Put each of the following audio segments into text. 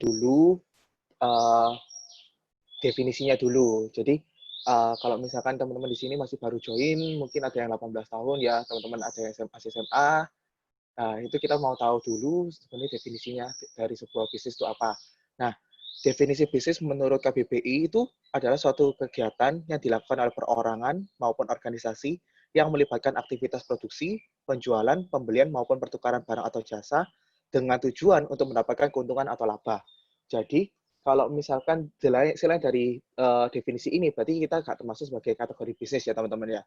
dulu uh, definisinya dulu. Jadi kalau misalkan teman-teman di sini masih baru join, mungkin ada yang 18 tahun ya, teman-teman ada yang SMA, nah itu kita mau tahu dulu sebenarnya definisinya dari sebuah bisnis itu apa. Nah, definisi bisnis menurut KBBI itu adalah suatu kegiatan yang dilakukan oleh perorangan maupun organisasi yang melibatkan aktivitas produksi, penjualan, pembelian maupun pertukaran barang atau jasa dengan tujuan untuk mendapatkan keuntungan atau laba. Jadi, kalau misalkan selain dari definisi ini, berarti kita nggak termasuk sebagai kategori bisnis ya teman-teman ya.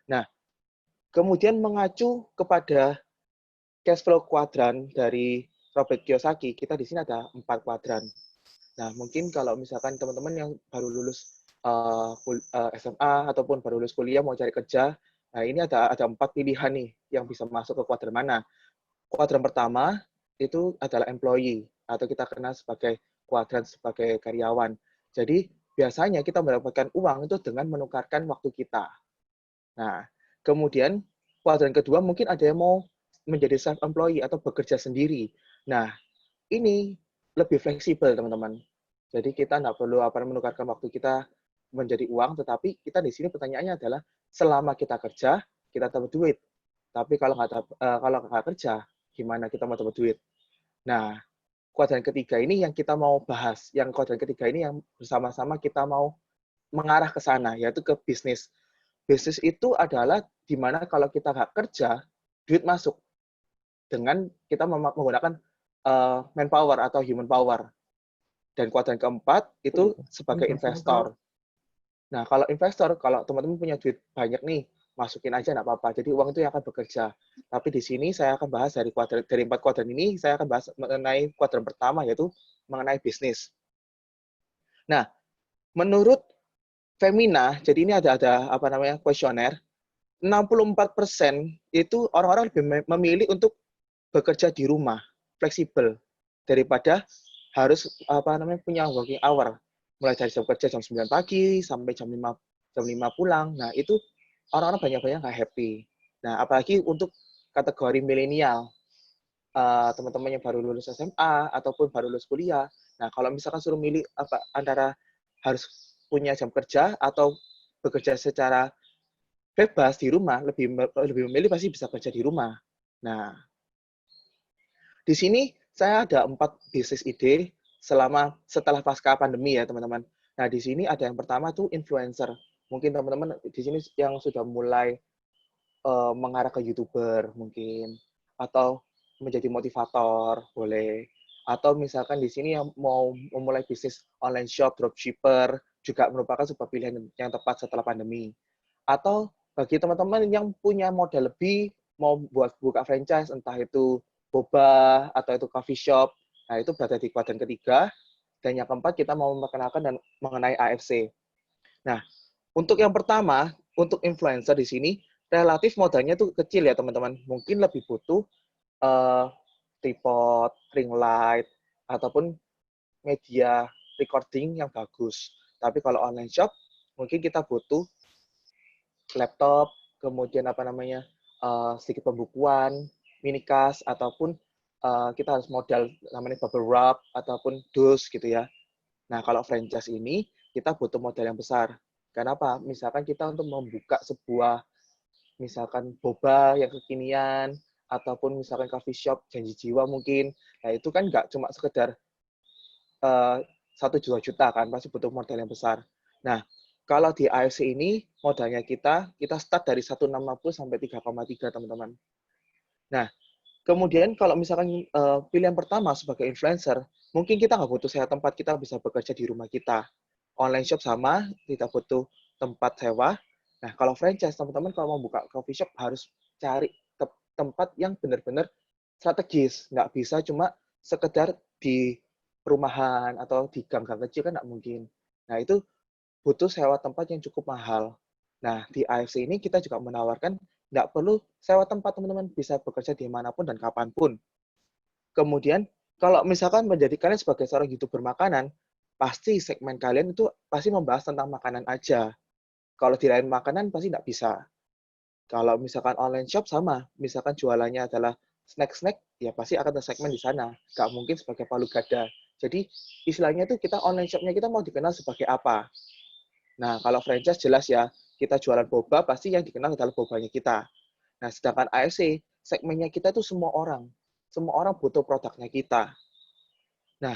Nah, kemudian mengacu kepada cash flow kuadran dari Robert Kiyosaki, kita di sini ada 4 kuadran. Nah, mungkin kalau misalkan teman-teman yang baru lulus SMA ataupun baru lulus kuliah mau cari kerja, nah ini ada 4 pilihan nih yang bisa masuk ke kuadran mana. Kuadran pertama itu adalah employee atau kita kenal sebagai kuadran sebagai karyawan. Jadi biasanya kita mendapatkan uang itu dengan menukarkan waktu kita. Nah, kemudian kuadran kedua mungkin ada yang mau menjadi self employee atau bekerja sendiri. Nah, ini lebih fleksibel teman-teman. Jadi kita nggak perlu menukarkan waktu kita menjadi uang, tetapi kita di sini pertanyaannya adalah selama kita kerja kita dapat duit. Tapi kalau nggak kerja, gimana kita mau dapat duit? Nah, kuadran ketiga ini yang kita mau bahas. Yang kuadran ketiga ini yang bersama-sama kita mau mengarah ke sana, yaitu ke bisnis. Bisnis itu adalah di mana kalau kita nggak kerja, duit masuk dengan kita menggunakan manpower atau human power. Dan kuadran keempat itu sebagai investor. Nah, kalau investor, kalau teman-teman punya duit banyak nih, masukin aja nggak apa-apa. Jadi uang itu yang akan bekerja. Tapi di sini saya akan bahas dari 4 kuadran ini, saya akan bahas mengenai kuadran pertama, yaitu mengenai bisnis. Nah, menurut Femina, jadi ini ada kuesioner, 64% itu orang-orang lebih memilih untuk bekerja di rumah, fleksibel, daripada harus punya working hour. Mulai dari jam kerja jam 9 pagi sampai jam 5 pulang. Nah, itu orang-orang banyak-banyak nggak happy. Nah, apalagi untuk kategori milenial, teman-teman yang baru lulus SMA ataupun baru lulus kuliah. Nah, kalau misalkan suruh milih antara harus punya jam kerja atau bekerja secara bebas di rumah, lebih memilih pasti bisa kerja di rumah. Nah, di sini saya ada 4 bisnis ide setelah pasca pandemi ya teman-teman. Nah, di sini ada yang pertama tuh influencer. Mungkin teman-teman di sini yang sudah mulai mengarah ke YouTuber mungkin, atau menjadi motivator boleh, atau misalkan di sini yang mau memulai bisnis online shop, dropshipper juga merupakan sebuah pilihan yang tepat setelah pandemi. Atau bagi teman-teman yang punya modal lebih mau buka franchise, entah itu boba atau itu coffee shop, nah itu berada di kuadran ketiga. Dan yang keempat kita mau memperkenalkan dan mengenai AFC. Nah, untuk yang pertama, untuk influencer di sini relatif modalnya tuh kecil ya teman-teman. Mungkin lebih butuh uh, tripod, ring light, ataupun media recording yang bagus. Tapi kalau online shop, mungkin kita butuh laptop, kemudian sedikit pembukuan, minikas, ataupun kita harus modal namanya bubble wrap, ataupun dus gitu ya. Nah, kalau franchise ini, kita butuh modal yang besar. Kenapa? Misalkan kita untuk membuka sebuah, misalkan boba yang kekinian, ataupun misalkan coffee shop janji jiwa mungkin. Nah, itu kan nggak cuma sekedar 1-2 juta kan, pasti butuh modal yang besar. Nah, kalau di AFC ini, modalnya kita start dari 1,60 sampai 3,3 teman-teman. Nah, kemudian kalau misalkan pilihan pertama sebagai influencer, mungkin kita nggak butuh sewa tempat, kita bisa bekerja di rumah kita. Online shop sama, kita butuh tempat sewa. Nah, kalau franchise, teman-teman kalau mau buka coffee shop harus cari tempat yang benar-benar strategis. Nggak bisa cuma sekedar di perumahan atau di gang-gang kecil kan nggak mungkin. Nah, itu butuh sewa tempat yang cukup mahal. Nah, di AFC ini kita juga menawarkan nggak perlu sewa tempat, teman-teman. Bisa bekerja di manapun dan kapanpun. Kemudian, kalau misalkan menjadi kalian sebagai seorang YouTuber makanan, pasti segmen kalian itu pasti membahas tentang makanan aja. Kalau di lain makanan, pasti nggak bisa. Kalau misalkan online shop sama, misalkan jualannya adalah snack-snack, ya pasti akan ada segmen di sana. Nggak mungkin sebagai palu gada. Jadi istilahnya tuh kita online shop-nya kita mau dikenal sebagai apa. Nah, kalau franchise jelas ya, kita jualan boba pasti yang dikenal adalah bobanya kita. Nah, sedangkan AFC, segmennya kita tuh semua orang. Semua orang butuh produknya kita. Nah,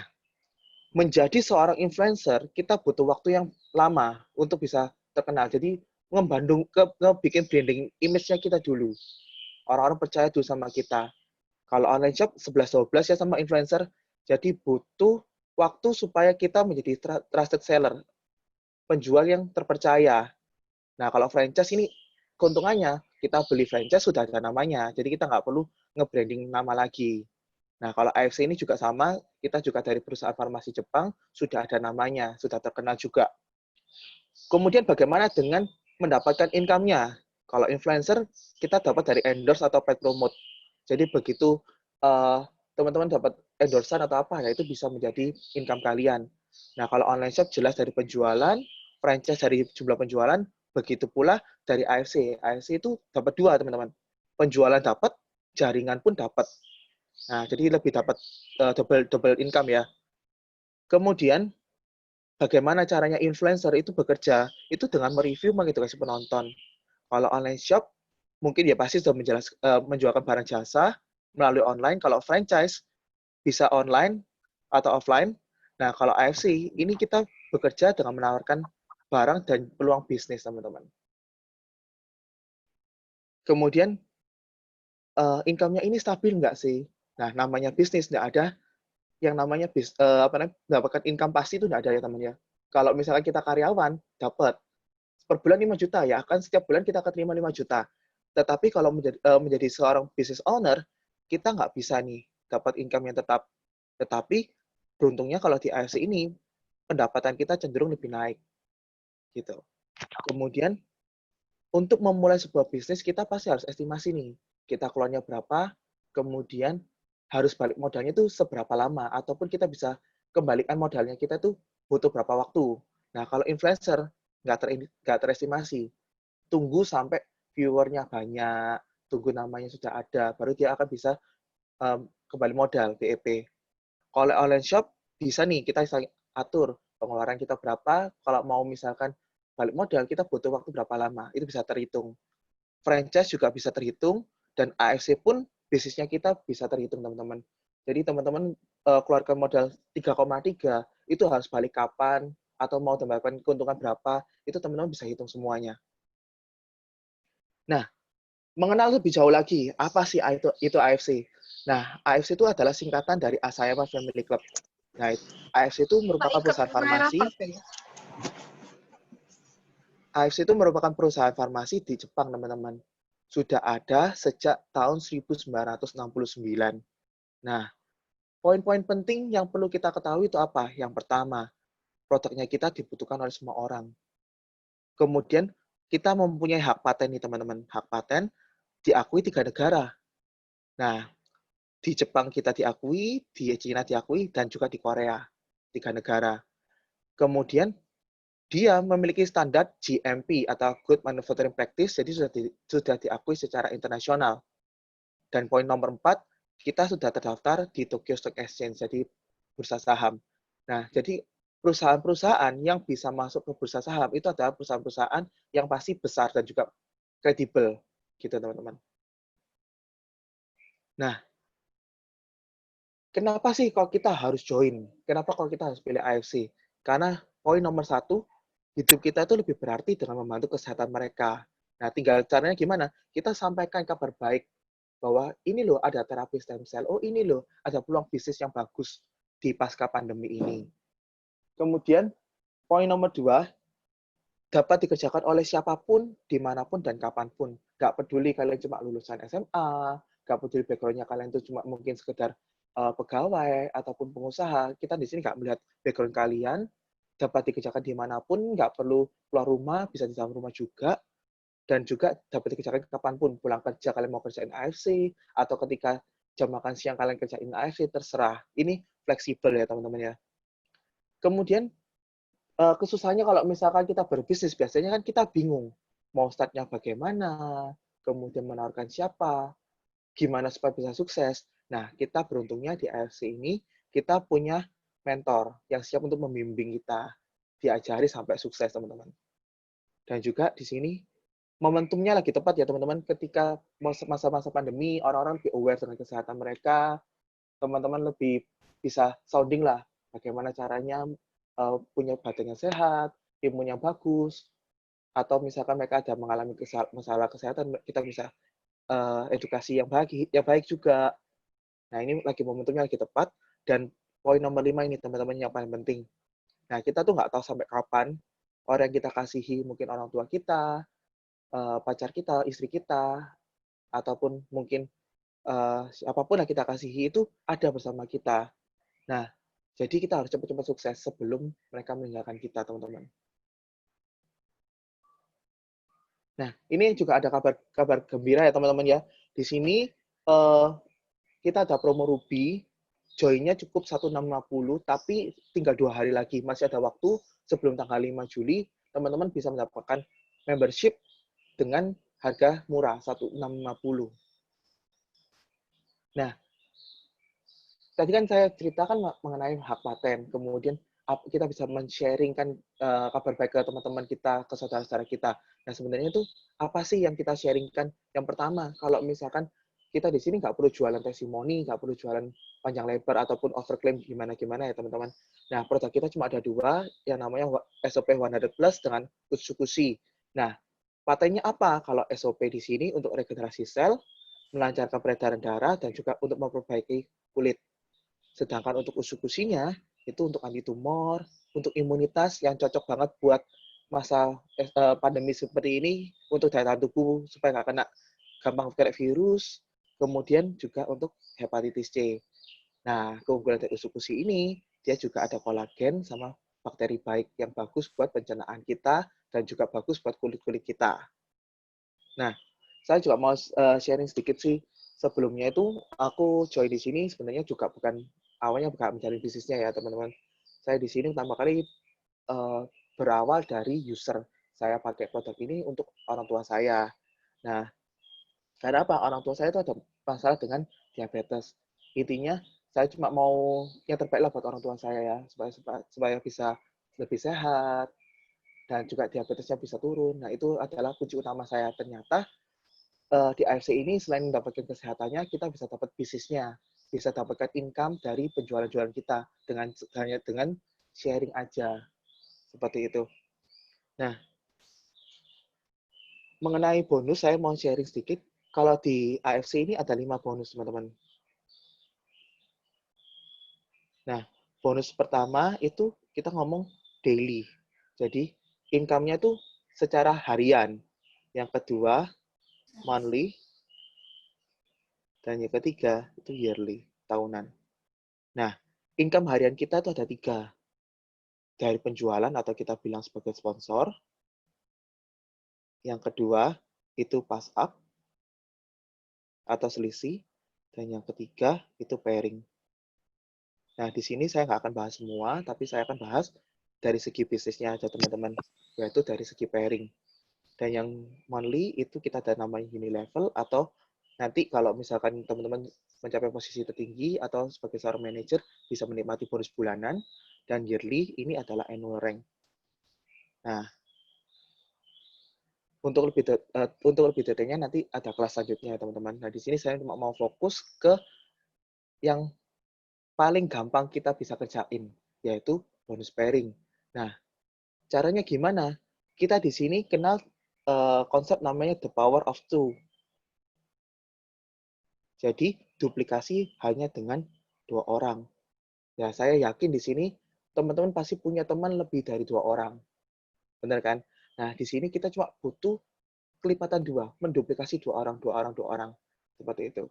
menjadi seorang influencer, kita butuh waktu yang lama untuk bisa terkenal. Jadi, bikin branding image-nya kita dulu. Orang-orang percaya dulu sama kita. Kalau online shop 11-12 ya sama influencer, jadi butuh waktu supaya kita menjadi trusted seller, penjual yang terpercaya. Nah, kalau franchise ini keuntungannya, kita beli franchise sudah ada namanya, jadi kita nggak perlu nge-branding nama lagi. Nah, kalau AFC ini juga sama, kita juga dari perusahaan farmasi Jepang, sudah ada namanya, sudah terkenal juga. Kemudian bagaimana dengan mendapatkan income-nya? Kalau influencer, kita dapat dari endorse atau paid promote. Jadi begitu teman-teman dapat endorsean atau apa, ya itu bisa menjadi income kalian. Nah, kalau online shop jelas dari penjualan, franchise dari jumlah penjualan, begitu pula dari AFC. AFC itu dapat dua, teman-teman. Penjualan dapat, jaringan pun dapat. Nah, jadi lebih dapat double income ya. Kemudian bagaimana caranya influencer itu bekerja? Itu dengan mereview mengedukasi penonton. Kalau online shop, mungkin ya pasti sudah menjualkan barang jasa melalui online. Kalau franchise, bisa online atau offline. Nah, kalau AFC, ini kita bekerja dengan menawarkan barang dan peluang bisnis, teman-teman. Kemudian, income-nya ini stabil nggak sih? Nah, namanya bisnis, nggak ada yang namanya mendapatkan income pasti itu nggak ada ya, teman-teman ya. Kalau misalnya kita karyawan, dapat per bulan 5 juta ya, kan setiap bulan kita keterima 5 juta. Tetapi kalau menjadi seorang business owner, kita nggak bisa nih dapat income yang tetap. Tetapi beruntungnya kalau di AFC ini, pendapatan kita cenderung lebih naik. Gitu. Kemudian, untuk memulai sebuah bisnis, kita pasti harus estimasi nih. Kita keluarnya berapa, kemudian harus balik modalnya itu seberapa lama, ataupun kita bisa kembalikan modalnya kita tuh butuh berapa waktu. Nah, kalau influencer, nggak terestimasi. Tunggu sampai viewernya banyak, tunggu namanya sudah ada, baru dia akan bisa kembali modal, BEP. Kalau online shop, bisa nih kita atur pengeluaran kita berapa, kalau mau misalkan balik modal, kita butuh waktu berapa lama, itu bisa terhitung. Franchise juga bisa terhitung, dan AFC pun bisnisnya kita bisa terhitung, teman-teman. Jadi teman-teman keluarkan modal 3,3, itu harus balik kapan, atau mau mendapatkan keuntungan berapa, itu teman-teman bisa hitung semuanya. Nah, mengenal lebih jauh lagi, apa sih itu AFC? Nah, AFC itu adalah singkatan dari Asayama Family Club. Nah, AFC itu merupakan perusahaan farmasi. AFC itu merupakan perusahaan farmasi di Jepang, teman-teman. Sudah ada sejak tahun 1969. Nah, poin-poin penting yang perlu kita ketahui itu apa? Yang pertama, produknya kita dibutuhkan oleh semua orang. Kemudian, kita mempunyai hak paten nih, teman-teman. Hak paten diakui 3 negara. Nah, di Jepang kita diakui, di China diakui, dan juga di Korea. 3 negara. Kemudian, dia memiliki standar GMP atau Good Manufacturing Practice, jadi sudah diakui secara internasional. Dan poin nomor 4, kita sudah terdaftar di Tokyo Stock Exchange, jadi bursa saham. Nah, jadi perusahaan-perusahaan yang bisa masuk ke bursa saham itu adalah perusahaan-perusahaan yang pasti besar dan juga kredibel, gitu teman-teman. Nah, kenapa sih kalau kita harus join? Kenapa kalau kita harus pilih AFC? Karena poin nomor 1, hidup kita itu lebih berarti dengan membantu kesehatan mereka. Nah, tinggal caranya gimana? Kita sampaikan kabar baik bahwa ini loh ada terapi stem cell, oh ini loh ada peluang bisnis yang bagus di pasca pandemi ini. Kemudian, poin nomor 2, dapat dikerjakan oleh siapapun, dimanapun, dan kapanpun. Nggak peduli kalian cuma lulusan SMA, nggak peduli background-nya kalian itu cuma mungkin sekedar pegawai ataupun pengusaha. Kita di sini nggak melihat background kalian, dapat dikerjakan dimanapun, nggak perlu keluar rumah, bisa di dalam rumah juga, dan juga dapat dikerjakan kapanpun. Pulang kerja kalian mau kerjain AFC, atau ketika jam makan siang kalian kerjain AFC, terserah. Ini fleksibel ya teman-teman ya. Kemudian kesusahannya kalau misalkan kita berbisnis, biasanya kan kita bingung. Mau startnya bagaimana, kemudian menawarkan siapa, gimana supaya bisa sukses. Nah, kita beruntungnya di AFC ini, kita punya mentor yang siap untuk membimbing kita, diajari sampai sukses, teman-teman. Dan juga di sini momentumnya lagi tepat ya, teman-teman, ketika masa-masa pandemi, orang-orang lebih aware dengan kesehatan mereka, teman-teman lebih bisa sounding lah bagaimana caranya punya badan yang sehat, imun yang bagus, atau misalkan mereka ada mengalami masalah kesehatan, kita bisa edukasi yang baik juga. Nah, ini lagi momentumnya lagi tepat, dan poin nomor 5 ini, teman-teman, yang paling penting. Nah, kita tuh nggak tahu sampai kapan orang yang kita kasihi, mungkin orang tua kita, pacar kita, istri kita, ataupun mungkin siapapun yang kita kasihi itu ada bersama kita. Nah, jadi kita harus cepat-cepat sukses sebelum mereka meninggalkan kita, teman-teman. Nah, ini juga ada kabar gembira ya, teman-teman ya. Di sini kita ada promo Ruby, join-nya cukup 1.650, tapi tinggal 2 hari lagi. Masih ada waktu sebelum tanggal 5 Juli, teman-teman bisa mendapatkan membership dengan harga murah, 1.650. Nah, tadi kan saya ceritakan mengenai hak paten, kemudian kita bisa men-sharingkan kabar baik ke teman-teman kita, ke saudara-saudara kita. Nah, sebenarnya itu apa sih yang kita sharingkan? Yang pertama, kalau misalkan kita di sini nggak perlu jualan testimoni, nggak perlu jualan panjang lebar ataupun overclaim gimana-gimana ya, teman-teman. Nah, produk kita cuma ada 2, yang namanya SOP 100 Plus dengan Utsukushi. Nah, patennya apa? Kalau SOP di sini untuk regenerasi sel, melancarkan peredaran darah, dan juga untuk memperbaiki kulit. Sedangkan untuk Utsukushinya itu untuk anti tumor, untuk imunitas yang cocok banget buat masa pandemi seperti ini, untuk daya tahan tubuh supaya nggak kena gampang kena virus, kemudian juga untuk hepatitis C. Nah, keunggulan dari Utsukushi ini, dia juga ada kolagen sama bakteri baik yang bagus buat pencernaan kita dan juga bagus buat kulit-kulit kita. Nah, saya juga mau sharing sedikit sih. Sebelumnya itu aku join di sini sebenarnya juga awalnya bukan mencari bisnisnya ya, teman-teman. Saya di sini pertama kali berawal dari user. Saya pakai produk ini untuk orang tua saya. Nah, karena apa? Orang tua saya itu ada masalah dengan diabetes. Intinya saya cuma mau yang terbaik lah buat orang tua saya ya, supaya bisa lebih sehat dan juga diabetesnya bisa turun. Nah, itu adalah kunci utama saya. Ternyata di AFC ini selain mendapatkan kesehatannya, kita bisa dapat bisnisnya, bisa dapatkan income dari penjualan-jualan kita hanya dengan sharing aja, seperti itu. Nah, mengenai bonus, saya mau sharing sedikit. Kalau di AFC ini ada 5 bonus, teman-teman. Nah, bonus pertama itu kita ngomong daily. Jadi, income-nya itu secara harian. Yang kedua, monthly. Dan yang ketiga, itu yearly, tahunan. Nah, income harian kita itu ada 3. Dari penjualan atau kita bilang sebagai sponsor. Yang kedua, itu pass up atau selisih. Dan yang ketiga, itu pairing. Nah, di sini saya nggak akan bahas semua, tapi saya akan bahas dari segi bisnisnya aja, teman-teman. Yaitu dari segi pairing. Dan yang monthly itu kita ada namanya unilevel, atau nanti kalau misalkan teman-teman mencapai posisi tertinggi atau sebagai seorang manajer bisa menikmati bonus bulanan. Dan yearly ini adalah annual rank. Nah, untuk lebih detailnya nanti ada kelas selanjutnya ya, teman-teman. Nah, di sini saya cuma mau fokus ke yang paling gampang kita bisa kerjain, yaitu bonus pairing. Nah, caranya gimana? Kita di sini kenal konsep namanya the power of two. Jadi, duplikasi hanya dengan 2 orang. Ya, saya yakin di sini teman-teman pasti punya teman lebih dari 2 orang. Benar kan? Nah, di sini kita cuma butuh kelipatan 2, menduplikasi 2 orang, 2 orang, 2 orang. Seperti itu.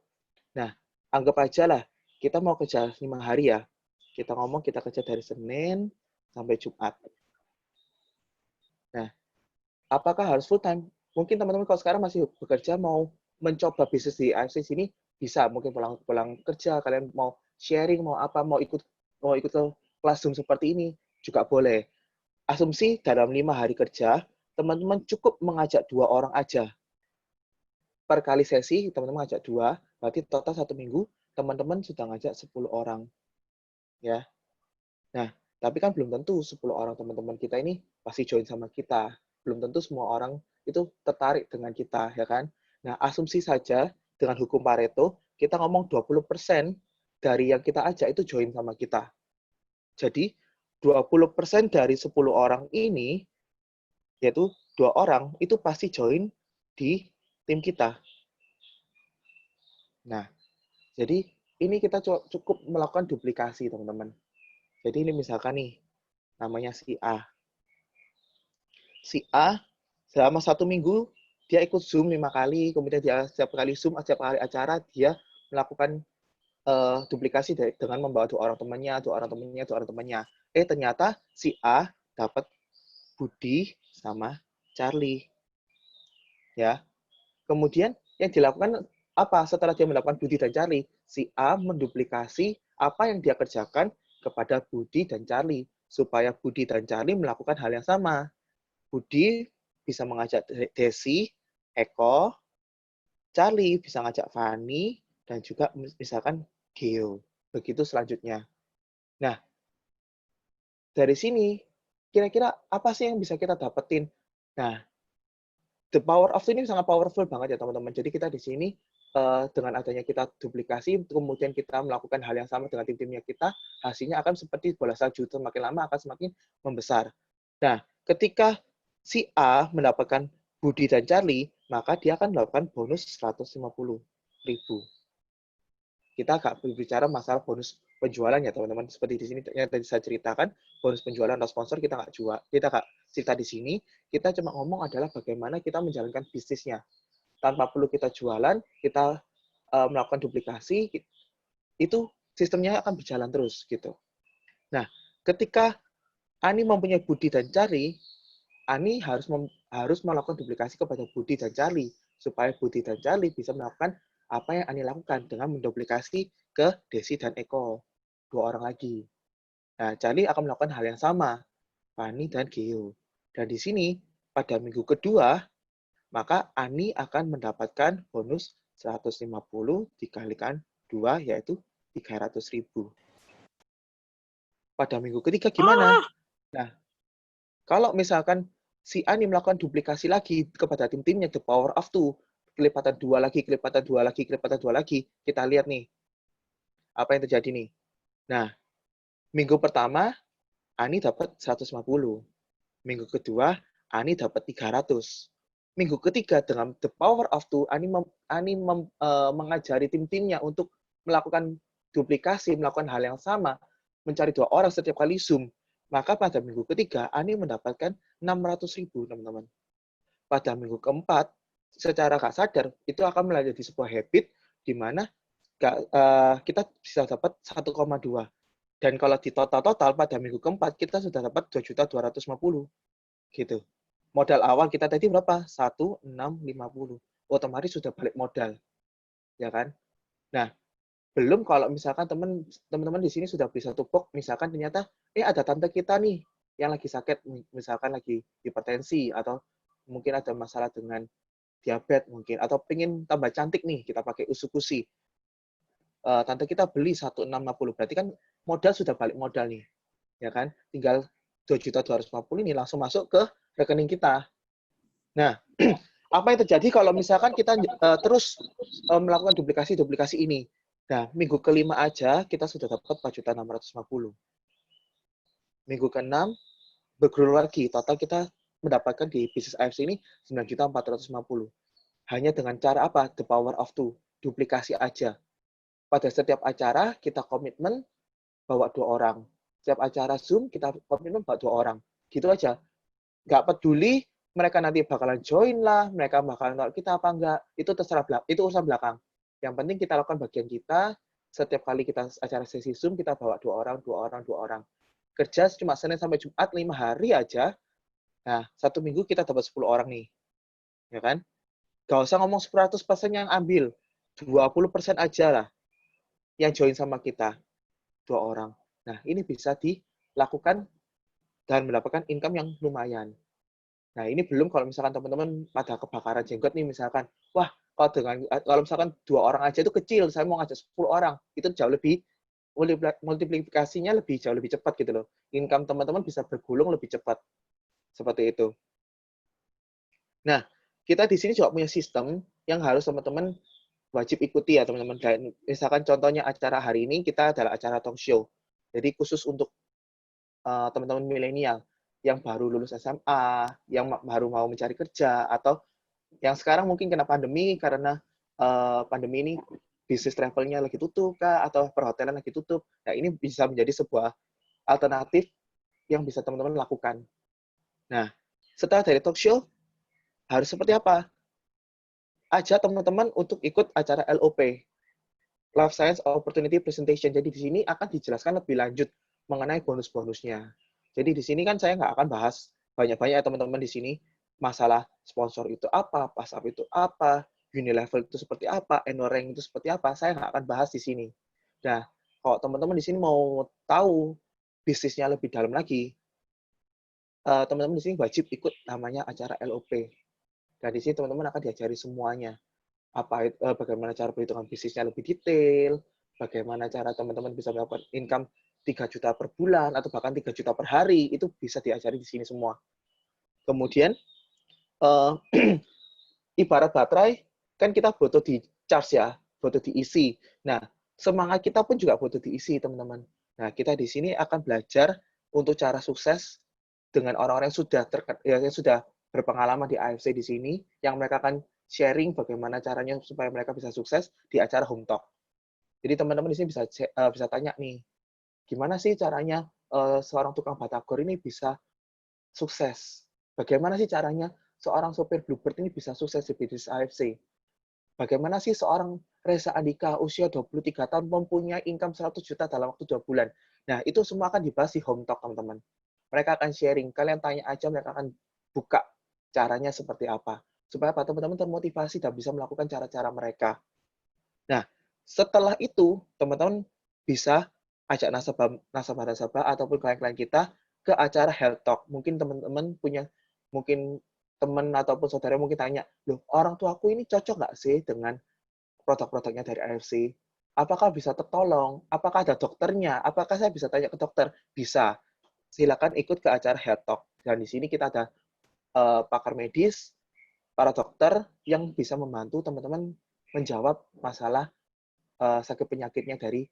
Nah, anggap aja lah, kita mau kerja 5 hari ya. Kita ngomong kita kerja dari Senin sampai Jumat. Nah, apakah harus full time? Mungkin teman-teman kalau sekarang masih bekerja mau mencoba bisnis di AFC sini, bisa. Mungkin pulang kerja, kalian mau sharing, mau apa, mau ikut ke kelas Zoom seperti ini, juga boleh. Asumsi dalam 5 hari kerja, teman-teman cukup mengajak 2 orang aja. Per kali sesi, teman-teman ngajak 2, berarti total 1 minggu, teman-teman sudah ngajak 10 orang. Ya. Nah, tapi kan belum tentu 10 orang teman-teman kita ini pasti join sama kita. Belum tentu semua orang itu tertarik dengan kita, ya kan? Nah, asumsi saja dengan hukum Pareto, kita ngomong 20% dari yang kita ajak itu join sama kita. Jadi, 20% dari 10 orang ini, yaitu 2 orang, itu pasti join di tim kita. Nah, jadi ini kita cukup melakukan duplikasi, teman-teman. Jadi ini misalkan nih, namanya si A. Si A selama 1 minggu dia ikut Zoom 5 kali, kemudian dia setiap kali Zoom, setiap kali acara dia melakukan duplikasi dengan membawa 2 orang temannya, 2 orang temannya, 2 orang temannya. Ternyata si A dapat Budi sama Charlie, ya. Kemudian yang dilakukan apa setelah dia melakukan Budi dan Charlie? Si A menduplikasi apa yang dia kerjakan kepada Budi dan Charlie supaya Budi dan Charlie melakukan hal yang sama. Budi bisa mengajak Desi, Eko, Charlie bisa ngajak Fani, dan juga misalkan Geo. Begitu selanjutnya. Nah, dari sini, kira-kira apa sih yang bisa kita dapetin? Nah, the power of ini sangat powerful banget ya teman-teman. Jadi kita di sini dengan adanya kita duplikasi, kemudian kita melakukan hal yang sama dengan tim-timnya kita, hasilnya akan seperti bola salju, semakin lama akan semakin membesar. Nah, ketika si A mendapatkan Budi dan Charlie, maka dia akan melakukan bonus 150.000. Kita agak berbicara masalah bonus penjualan ya teman-teman. Seperti di sini yang tadi saya ceritakan, bonus penjualan atau sponsor kita nggak jual, kita nggak cerita di sini. Kita cuma ngomong adalah bagaimana kita menjalankan bisnisnya tanpa perlu kita jualan, kita melakukan duplikasi, itu sistemnya akan berjalan terus gitu. Nah, ketika Ani mempunyai Budi dan Charlie, Ani harus melakukan duplikasi kepada Budi dan Charlie supaya Budi dan Charlie bisa melakukan apa yang Ani lakukan dengan menduplikasi ke Desi dan Eko, 2 orang lagi. Nah, Charlie akan melakukan hal yang sama, Fani dan Geo. Dan di sini pada minggu kedua, maka Ani akan mendapatkan bonus 150 dikalikan 2, yaitu 300.000. Pada minggu ketiga gimana? Nah, kalau misalkan si Ani melakukan duplikasi lagi kepada tim-timnya, the power of 2, kelipatan 2 lagi, kelipatan 2 lagi, kelipatan 2 lagi, kita lihat nih, apa yang terjadi nih. Nah, minggu pertama, Ani dapat 150. Minggu kedua, Ani dapat 300. Minggu ketiga, dengan the power of 2, Ani mengajari tim-timnya untuk melakukan duplikasi, melakukan hal yang sama, mencari 2 orang setiap kali Zoom. Maka pada minggu ketiga, Ani mendapatkan 600.000, teman-teman. Pada minggu keempat, secara nggak sadar, itu akan menjadi sebuah habit di mana kita bisa dapat 1,2. Dan kalau di total pada minggu keempat, kita sudah dapat 2.250.000. Gitu. Modal awal kita tadi berapa? 1.650. Otomatis sudah balik modal. Ya kan? Nah, belum kalau misalkan teman-teman di sini sudah beli 1 box, misalkan ternyata ada tante kita nih yang lagi sakit, misalkan lagi hipertensi atau mungkin ada masalah dengan diabetes mungkin, atau pengen tambah cantik nih, kita pakai usukusi. Tante kita beli 1.650, berarti kan modal sudah balik modal nih. Ya kan? Tinggal 2.250 ini langsung masuk ke rekening kita. Nah, apa yang terjadi kalau misalkan kita terus melakukan duplikasi ini? Nah, minggu kelima aja kita sudah dapat 4.650. Minggu ke-6 berguru lagi, total kita mendapatkan di bisnis AFC ini 9.450. Hanya dengan cara apa? The power of 2, duplikasi aja. Pada setiap acara kita komitmen bawa 2 orang. Setiap acara Zoom kita komitmen bawa 2 orang. Gitu aja. Nggak peduli mereka nanti bakalan join lah, mereka bakalan nolak kita apa enggak, itu terserah, itu urusan belakang. Yang penting kita lakukan bagian kita, setiap kali kita acara sesi Zoom, kita bawa 2 orang, 2 orang, 2 orang. Kerja cuma Senin sampai Jumat, 5 hari aja, nah 1 minggu kita dapat 10 orang nih. Ya kan? Gak usah ngomong 100% yang ambil, 20% aja lah yang join sama kita, 2 orang. Nah, ini bisa dilakukan dan mendapatkan income yang lumayan. Nah, ini belum kalau misalkan teman-teman pada kebakaran jenggot nih misalkan, wah, kalau misalkan 2 orang aja itu kecil, saya mau ngajak 10 orang, itu jauh lebih multiplikasinya jauh lebih cepat gitu loh. Income teman-teman bisa bergulung lebih cepat, seperti itu. Nah, kita di sini juga punya sistem yang harus teman-teman wajib ikuti ya teman-teman. Dan misalkan contohnya acara hari ini kita adalah acara talk show. Jadi khusus untuk teman-teman milenial yang baru lulus SMA, yang baru mau mencari kerja, atau yang sekarang mungkin kena pandemi karena pandemi ini bisnis travelnya lagi tutup kah, atau perhotelan lagi tutup. Nah, ini bisa menjadi sebuah alternatif yang bisa teman-teman lakukan. Nah, setelah dari talk show, harus seperti apa? Ajak teman-teman untuk ikut acara LOP, Life Science Opportunity Presentation. Jadi di sini akan dijelaskan lebih lanjut mengenai bonus-bonusnya. Jadi di sini kan saya nggak akan bahas banyak-banyak ya teman-teman di sini masalah sponsor itu apa, pasar itu apa, Unilevel itu seperti apa, Enoreng itu seperti apa. Saya nggak akan bahas di sini. Nah, kalau teman-teman di sini mau tahu bisnisnya lebih dalam lagi, teman-teman di sini wajib ikut namanya acara LOP. Dan di sini teman-teman akan diajari semuanya. Bagaimana cara perhitungan bisnisnya lebih detail, bagaimana cara teman-teman bisa mendapatkan income 3 juta per bulan atau bahkan 3 juta per hari, itu bisa diajari di sini semua. Kemudian uh, ibarat baterai kan kita butuh di charge ya, butuh diisi. Nah, semangat kita pun juga butuh diisi, teman-teman. Nah, kita di sini akan belajar untuk cara sukses dengan orang-orang yang sudah berpengalaman di AFC di sini, yang mereka akan sharing bagaimana caranya supaya mereka bisa sukses di acara Home Talk. Jadi teman-teman di sini bisa tanya nih, gimana sih caranya seorang tukang batagor ini bisa sukses? Bagaimana sih caranya seorang sopir Bluebird ini bisa sukses di bisnis AFC? Bagaimana sih seorang Reza Andika usia 23 tahun mempunyai income 100 juta dalam waktu 2 bulan? Nah, itu semua akan dibahas di Home Talk, teman-teman. Mereka akan sharing. Kalian tanya aja, mereka akan buka caranya seperti apa. Supaya apa? Teman-teman termotivasi dan bisa melakukan cara-cara mereka. Nah, setelah itu, teman-teman bisa ajak nasabah-nasabah ataupun klien-klien kita ke acara Health Talk. Mungkin teman-teman punya, mungkin teman ataupun saudara mungkin tanya, loh orang tuaku ini cocok nggak sih dengan produk-produknya dari AFC? Apakah bisa tertolong? Apakah ada dokternya? Apakah saya bisa tanya ke dokter? Bisa. Silakan ikut ke acara Health Talk. Dan di sini kita ada pakar medis, para dokter yang bisa membantu teman-teman menjawab masalah sakit penyakitnya dari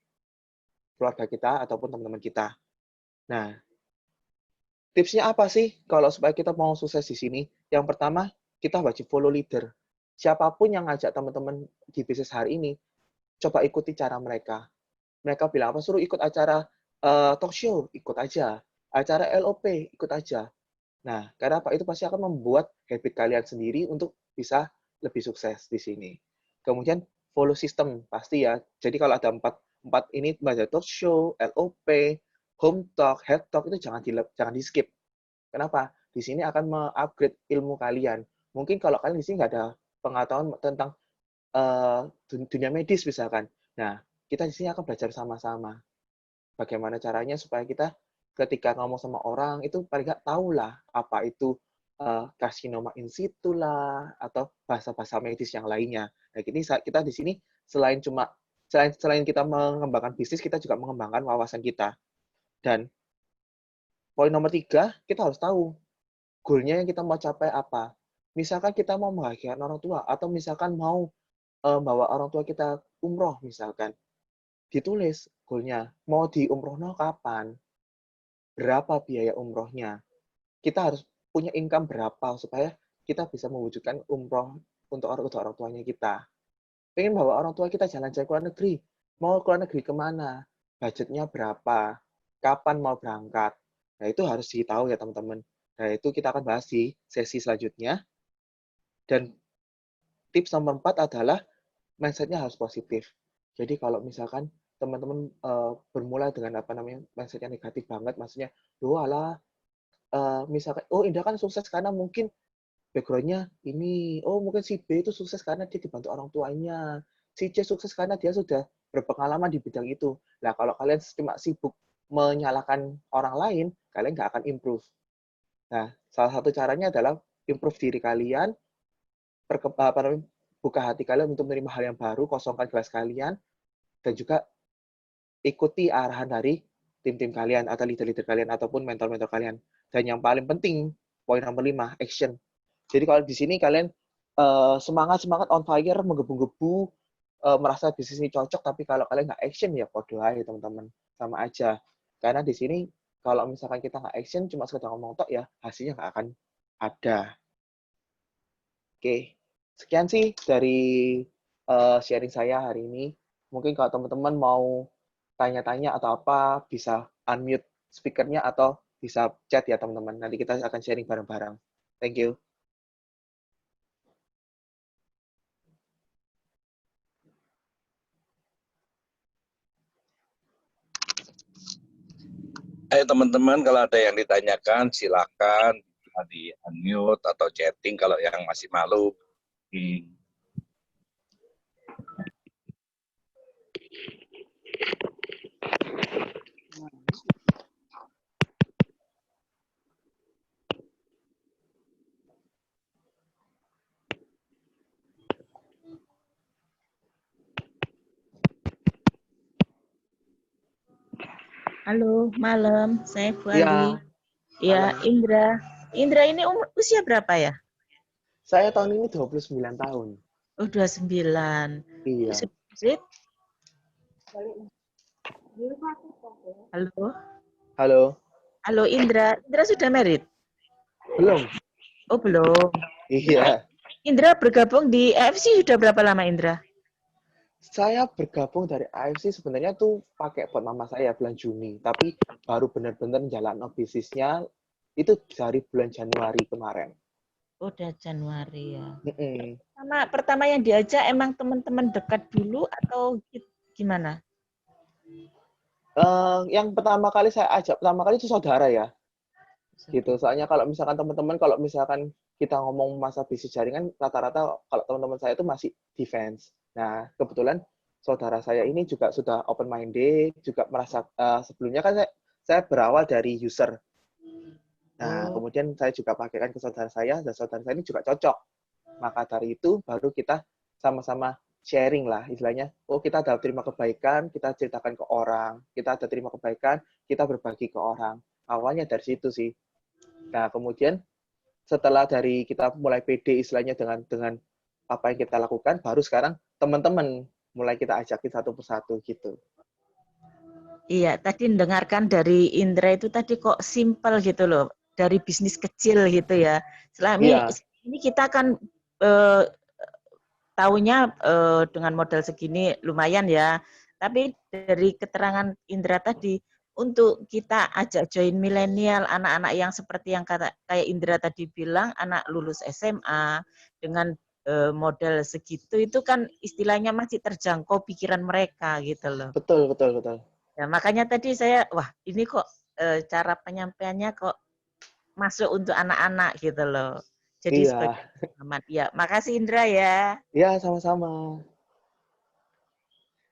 keluarga kita ataupun teman-teman kita. Nah, tipsnya apa sih kalau supaya kita mau sukses di sini? Yang pertama, kita wajib follow leader. Siapapun yang ngajak teman-teman di bisnis hari ini, coba ikuti cara mereka. Mereka bilang apa? Suruh ikut acara talk show, ikut aja. Acara LOP, ikut aja. Nah, karena apa? Itu pasti akan membuat habit kalian sendiri untuk bisa lebih sukses di sini. Kemudian follow system pasti ya. Jadi kalau ada empat ini baca talk show, LOP, home talk, head talk itu jangan di skip. Kenapa? Di sini akan mengupgrade ilmu kalian. Mungkin kalau kalian di sini nggak ada pengetahuan tentang dunia medis misalkan. Nah, kita di sini akan belajar sama-sama. Bagaimana caranya supaya kita ketika ngomong sama orang itu paling nggak tahu lah apa itu karsinoma in situ lah atau bahasa-bahasa medis yang lainnya. Nah, ini kita di sini selain kita mengembangkan bisnis, kita juga mengembangkan wawasan kita. Dan poin nomor 3, kita harus tahu goalnya yang kita mau capai apa. Misalkan kita mau membahagiakan orang tua atau misalkan mau bawa orang tua kita umroh misalkan, ditulis goalnya mau di umrohnya kapan, berapa biaya umrohnya. Kita harus punya income berapa supaya kita bisa mewujudkan umroh untuk orang tuanya kita. Pengen bawa orang tua kita jalan-jalan ke luar negeri. Mau ke luar negeri kemana? Budgetnya berapa? Kapan mau berangkat? Nah, itu harus ditahu ya, teman-teman. Nah, itu kita akan bahas di sesi selanjutnya. Dan tips nomor 4 adalah mindset-nya harus positif. Jadi kalau misalkan teman-teman bermula dengan apa namanya mindset-nya negatif banget, maksudnya, "Duh, alah, misalkan, oh Indah kan sukses karena mungkin background-nya ini, oh mungkin si B itu sukses karena dia dibantu orang tuanya, si C sukses karena dia sudah berpengalaman di bidang itu. Nah, kalau kalian cuma sibuk menyalahkan orang lain, kalian nggak akan improve. Nah, salah satu caranya adalah improve diri kalian, buka hati kalian untuk menerima hal yang baru, kosongkan gelas kalian, dan juga ikuti arahan dari tim-tim kalian atau leader-leader kalian ataupun mentor-mentor kalian. Dan yang paling penting, poin nomor 5, action. Jadi kalau di sini kalian semangat on fire, menggebu-gebu, merasa bisnis ini cocok, tapi kalau kalian nggak action ya podo aja teman-teman, sama aja. Karena di sini kalau misalkan kita nggak action, cuma sekedar ngomong tok ya, hasilnya nggak akan ada. Oke, sekian sih dari sharing saya hari ini. Mungkin kalau teman-teman mau tanya-tanya atau apa, bisa unmute speakernya atau bisa chat ya teman-teman. Nanti kita akan sharing bareng-bareng. Thank you. Ayo teman-teman, kalau ada yang ditanyakan silakan di unmute atau chatting kalau yang masih malu. Halo, malam. Saya Bu Ya, Ali. Ya, malam. Indra. Indra ini usia berapa ya? Saya tahun ini 29 tahun. Oh, 29. Iya. Sudah married? Halo. Halo. Halo, Indra. Indra sudah married? Belum. Oh, belum. Iya. Indra bergabung di AFC sudah berapa lama, Indra? Saya bergabung dari AFC sebenarnya tuh pakai buat mama saya bulan Juni, tapi baru benar-benar jalan bisnisnya itu dari bulan Januari kemarin. Oh, udah Januari ya. Mm-mm. Pertama yang diajak emang teman-teman dekat dulu atau gimana? Yang pertama kali saya ajak itu saudara ya, gitu. Soalnya kalau misalkan teman-teman, kalau misalkan kita ngomong masa bisnis jaringan, rata-rata kalau teman-teman saya itu masih defense. Nah, kebetulan saudara saya ini juga sudah open minded, juga merasa sebelumnya kan saya berawal dari user. Nah, kemudian saya juga pakaikan ke saudara saya, dan saudara saya ini juga cocok. Maka dari itu baru kita sama-sama sharing lah, istilahnya. Oh, kita ada terima kebaikan, kita ceritakan ke orang. Kita ada terima kebaikan, kita berbagi ke orang. Awalnya dari situ sih. Nah, kemudian setelah dari kita mulai pede istilahnya dengan apa yang kita lakukan, baru sekarang teman-teman mulai kita ajakin satu persatu gitu. Iya, tadi mendengarkan dari Indra itu tadi kok simple gitu loh, dari bisnis kecil gitu ya. Selama ini kita kan tahunya dengan modal segini lumayan ya. Tapi dari keterangan Indra tadi, untuk kita ajak join milenial, anak-anak yang seperti yang kayak Indra tadi bilang, anak lulus SMA dengan modal segitu, itu kan istilahnya masih terjangkau pikiran mereka gitu loh. Betul, betul, betul. Ya, makanya tadi saya, wah ini kok cara penyampaiannya kok masuk untuk anak-anak gitu loh. Jadi sebagai aman. Ya, makasih Indra ya. Ya, sama-sama.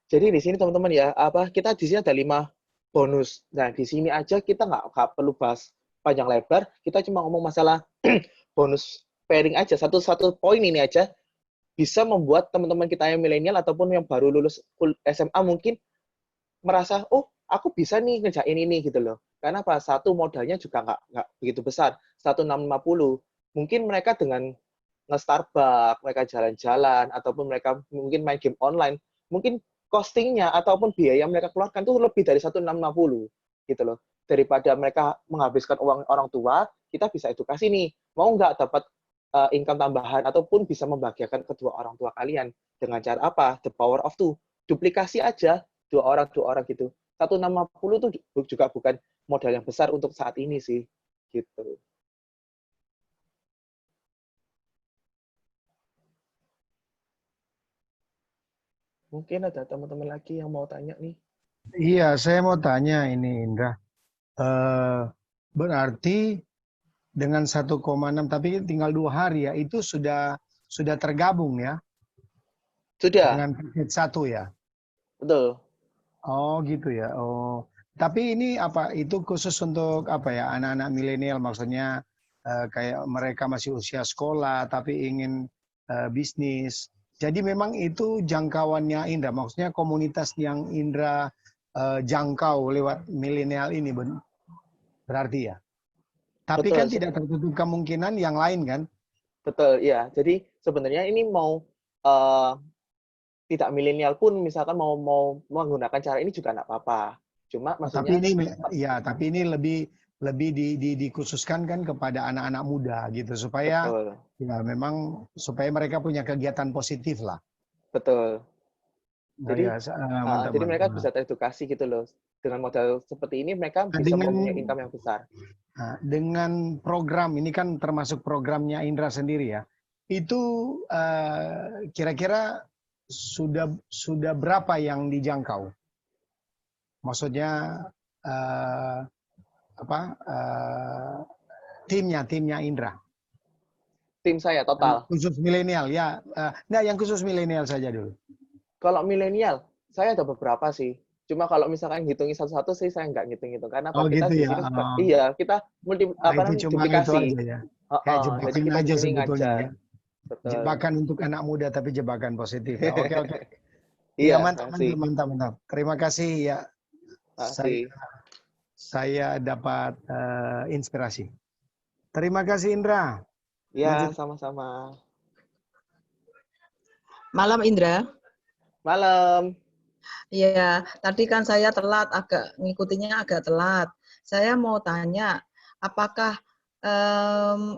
Jadi di sini teman-teman ya, kita di sini ada 5 bonus. Nah, di sini aja kita nggak perlu bahas panjang lebar, kita cuma ngomong masalah bonus pairing aja. Satu poin ini aja bisa membuat teman-teman kita yang milenial ataupun yang baru lulus SMA mungkin merasa, oh, aku bisa nih ngerjain ini gitu loh. Karena apa? Satu, modalnya juga nggak begitu besar, 1.650. Mungkin mereka dengan nge-Starbucks, mereka jalan-jalan, ataupun mereka mungkin main game online, mungkin costingnya ataupun biaya yang mereka keluarkan itu lebih dari 1.650 gitu loh. Daripada mereka menghabiskan uang orang tua, kita bisa edukasi nih, mau nggak dapat income tambahan ataupun bisa membahagiakan kedua orang tua kalian dengan cara apa? The power of two. Duplikasi aja dua orang gitu. 1.650 itu juga bukan modal yang besar untuk saat ini sih, gitu. Mungkin ada teman-teman lagi yang mau tanya nih. Iya, saya mau tanya ini Indra. Berarti dengan 1,6 tapi tinggal 2 hari ya, itu sudah tergabung ya? Sudah. Dengan paket 1 ya? Betul. Oh gitu ya. Oh, tapi ini apa? Itu khusus untuk apa ya? Anak-anak milenial maksudnya kayak mereka masih usia sekolah tapi ingin bisnis. Jadi memang itu jangkauannya Indra. Maksudnya komunitas yang Indra jangkau lewat milenial ini, berarti ya. Tapi Betul, kan tidak tertutup kemungkinan yang lain kan? betul, iya. Jadi sebenarnya ini mau tidak milenial pun misalkan mau menggunakan cara ini juga nggak apa-apa. Cuma Tapi maksudnya ini lebih dikhususkan kan kepada anak-anak muda gitu supaya betul, ya memang supaya mereka punya kegiatan positif lah. betul. Oh Jadi ya, mantap jadi mereka mantap. bisa teredukasi gitu loh. Dengan modal seperti ini mereka Nah, bisa mempunyai income yang besar. dengan program ini kan termasuk programnya Indra sendiri ya. Itu kira-kira sudah berapa yang dijangkau? Maksudnya apa timnya Indra? Tim saya total. Khusus milenial ya. Nah, yang khusus milenial saja dulu. Kalau milenial, saya ada beberapa sih. Cuma kalau misalkan ngitungin satu-satu sih saya nggak ngitung-ngitung karena Oh apa kita gitu di ya. sini iya kita Itu cuma itu duplikasi. aja ya. Kayak Jadi jebakan kita di aja sini sebetulnya ngajar. ya. Betul. Jebakan untuk anak muda tapi jebakan positif. Ya. Oke oke. Iya Iya, mantap makasih. mantap. Terima kasih ya. Makasih. Saya dapat inspirasi. Terima kasih Indra. Ya, Lanjut. sama-sama. Malam Indra. Malam. Iya, tadi kan saya ngikutinya agak telat. Saya mau tanya, apakah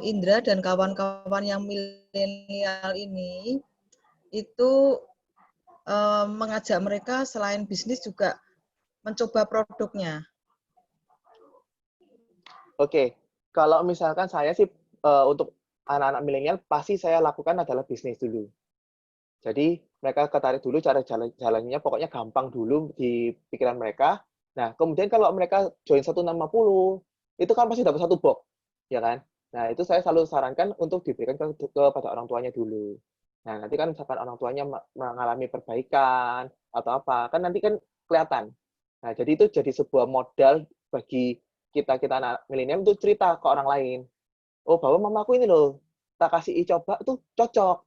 Indra dan kawan-kawan yang milenial ini itu mengajak mereka selain bisnis juga mencoba produknya? Oke, kalau misalkan saya sih untuk anak-anak milenial pasti saya lakukan adalah bisnis dulu. Jadi mereka ketarik dulu cara jalannya, pokoknya gampang dulu di pikiran mereka. Nah, kemudian kalau mereka join 150, itu kan pasti dapat satu box, ya kan? Nah, itu saya selalu sarankan untuk diberikan kepada orang tuanya dulu. Nah, nanti kan misalkan orang tuanya mengalami perbaikan atau apa, kan nanti kan kelihatan. Nah, jadi itu jadi sebuah modal bagi kita anak milenial untuk cerita ke orang lain. Oh, bahwa mamaku ini loh, tak kasih coba tuh cocok.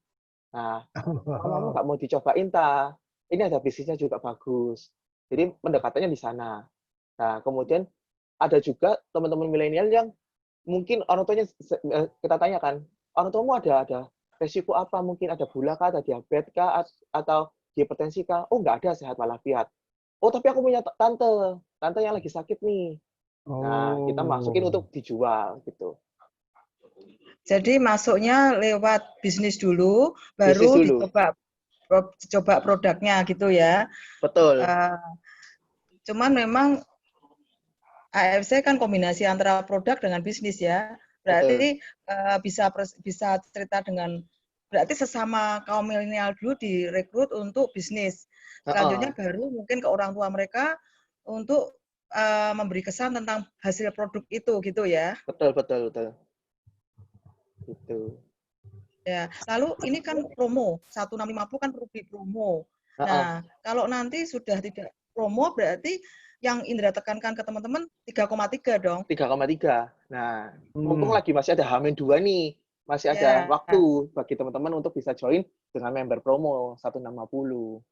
Nah, mamamu nggak mau dicobain ta? Ini ada bisnisnya juga bagus. Jadi pendekatannya di sana. Nah, kemudian ada juga teman-teman milenial yang mungkin orang tuanya kita tanyakan, orang tuamu ada resiko apa? Mungkin ada gula kah, ada diabetes kah, atau hipertensi kah? Oh, nggak ada, sehat walafiat. Oh, tapi aku punya tante yang lagi sakit nih. Nah, kita masukin untuk dijual gitu. Jadi masuknya lewat bisnis dulu, baru dicoba produknya gitu ya. Betul. Cuman memang AFC kan kombinasi antara produk dengan bisnis ya. Berarti bisa cerita dengan, berarti sesama kaum milenial dulu direkrut untuk bisnis. Selanjutnya baru mungkin ke orang tua mereka untuk memberi kesan tentang hasil produk itu gitu ya. Betul. Gitu. Ya, lalu ini kan promo, 1650 kan rugi promo. Nah, kalau nanti sudah tidak promo berarti yang Indra tekankan ke teman-teman 3,3 dong. 3,3. Nah, mumpung lagi masih ada H-2 nih. Masih ada waktu bagi teman-teman untuk bisa join dengan member promo 1650.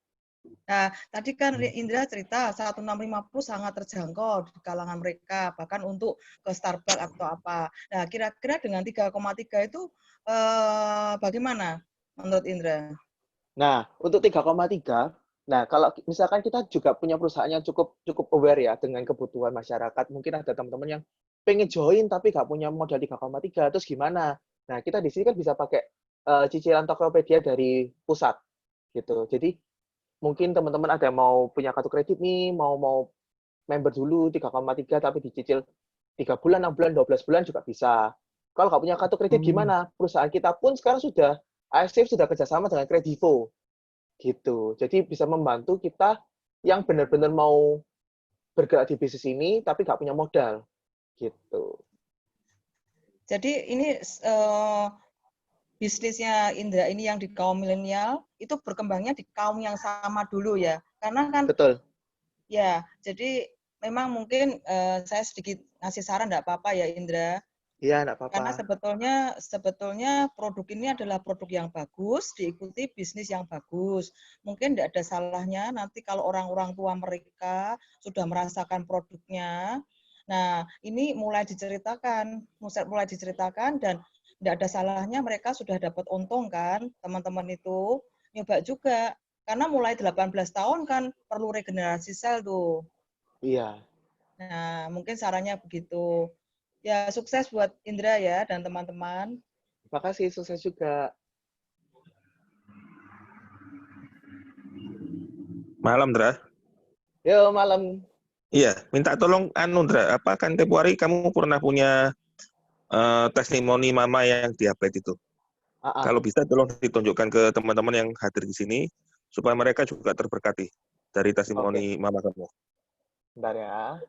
Nah, tadi kan Indra cerita 1650 sangat terjangkau di kalangan mereka, bahkan untuk ke Starbucks atau apa. Nah, kira-kira dengan 3,3 itu bagaimana menurut Indra? Nah, untuk 3,3, nah kalau misalkan kita juga punya perusahaan yang cukup aware ya dengan kebutuhan masyarakat, mungkin ada teman-teman yang pengen join tapi nggak punya modal 3,3, terus gimana? Nah, kita di sini kan bisa pakai cicilan Tokopedia dari pusat, gitu. Jadi mungkin teman-teman ada yang mau punya kartu kredit nih, mau member dulu 3,3 tapi dicicil 3 bulan, 6 bulan, 12 bulan juga bisa. Kalau nggak punya kartu kredit gimana? Perusahaan kita pun sekarang sudah, AFC sudah kerjasama dengan Kredivo. Gitu. Jadi bisa membantu kita yang benar-benar mau bergerak di bisnis ini tapi nggak punya modal. Gitu. Jadi ini bisnisnya Indra ini yang di kaum milenial itu berkembangnya di kaum yang sama dulu ya, karena kan betul ya, jadi memang mungkin saya sedikit ngasih saran, enggak apa-apa ya Indra. Iya, enggak Karena apa-apa. sebetulnya produk ini adalah produk yang bagus, diikuti bisnis yang bagus. Mungkin tidak ada salahnya nanti kalau orang-orang tua mereka sudah merasakan produknya. Nah, ini mulai diceritakan dan tidak ada salahnya mereka sudah dapat untung kan, teman-teman itu nyoba juga. Karena mulai 18 tahun kan perlu regenerasi sel tuh. Iya. Nah, mungkin sarannya begitu. Ya, sukses buat Indra ya dan teman-teman. Makasih, sukses juga. Malam, Dra. Yo, malam. Iya, minta tolong Dra, apa kan tempo hari kamu pernah punya testimoni mama yang diabetes itu? Ah, ah. Kalau bisa tolong ditunjukkan ke teman-teman yang hadir di sini supaya mereka juga terberkati dari Oke, testimoni mama kamu. bentar ya.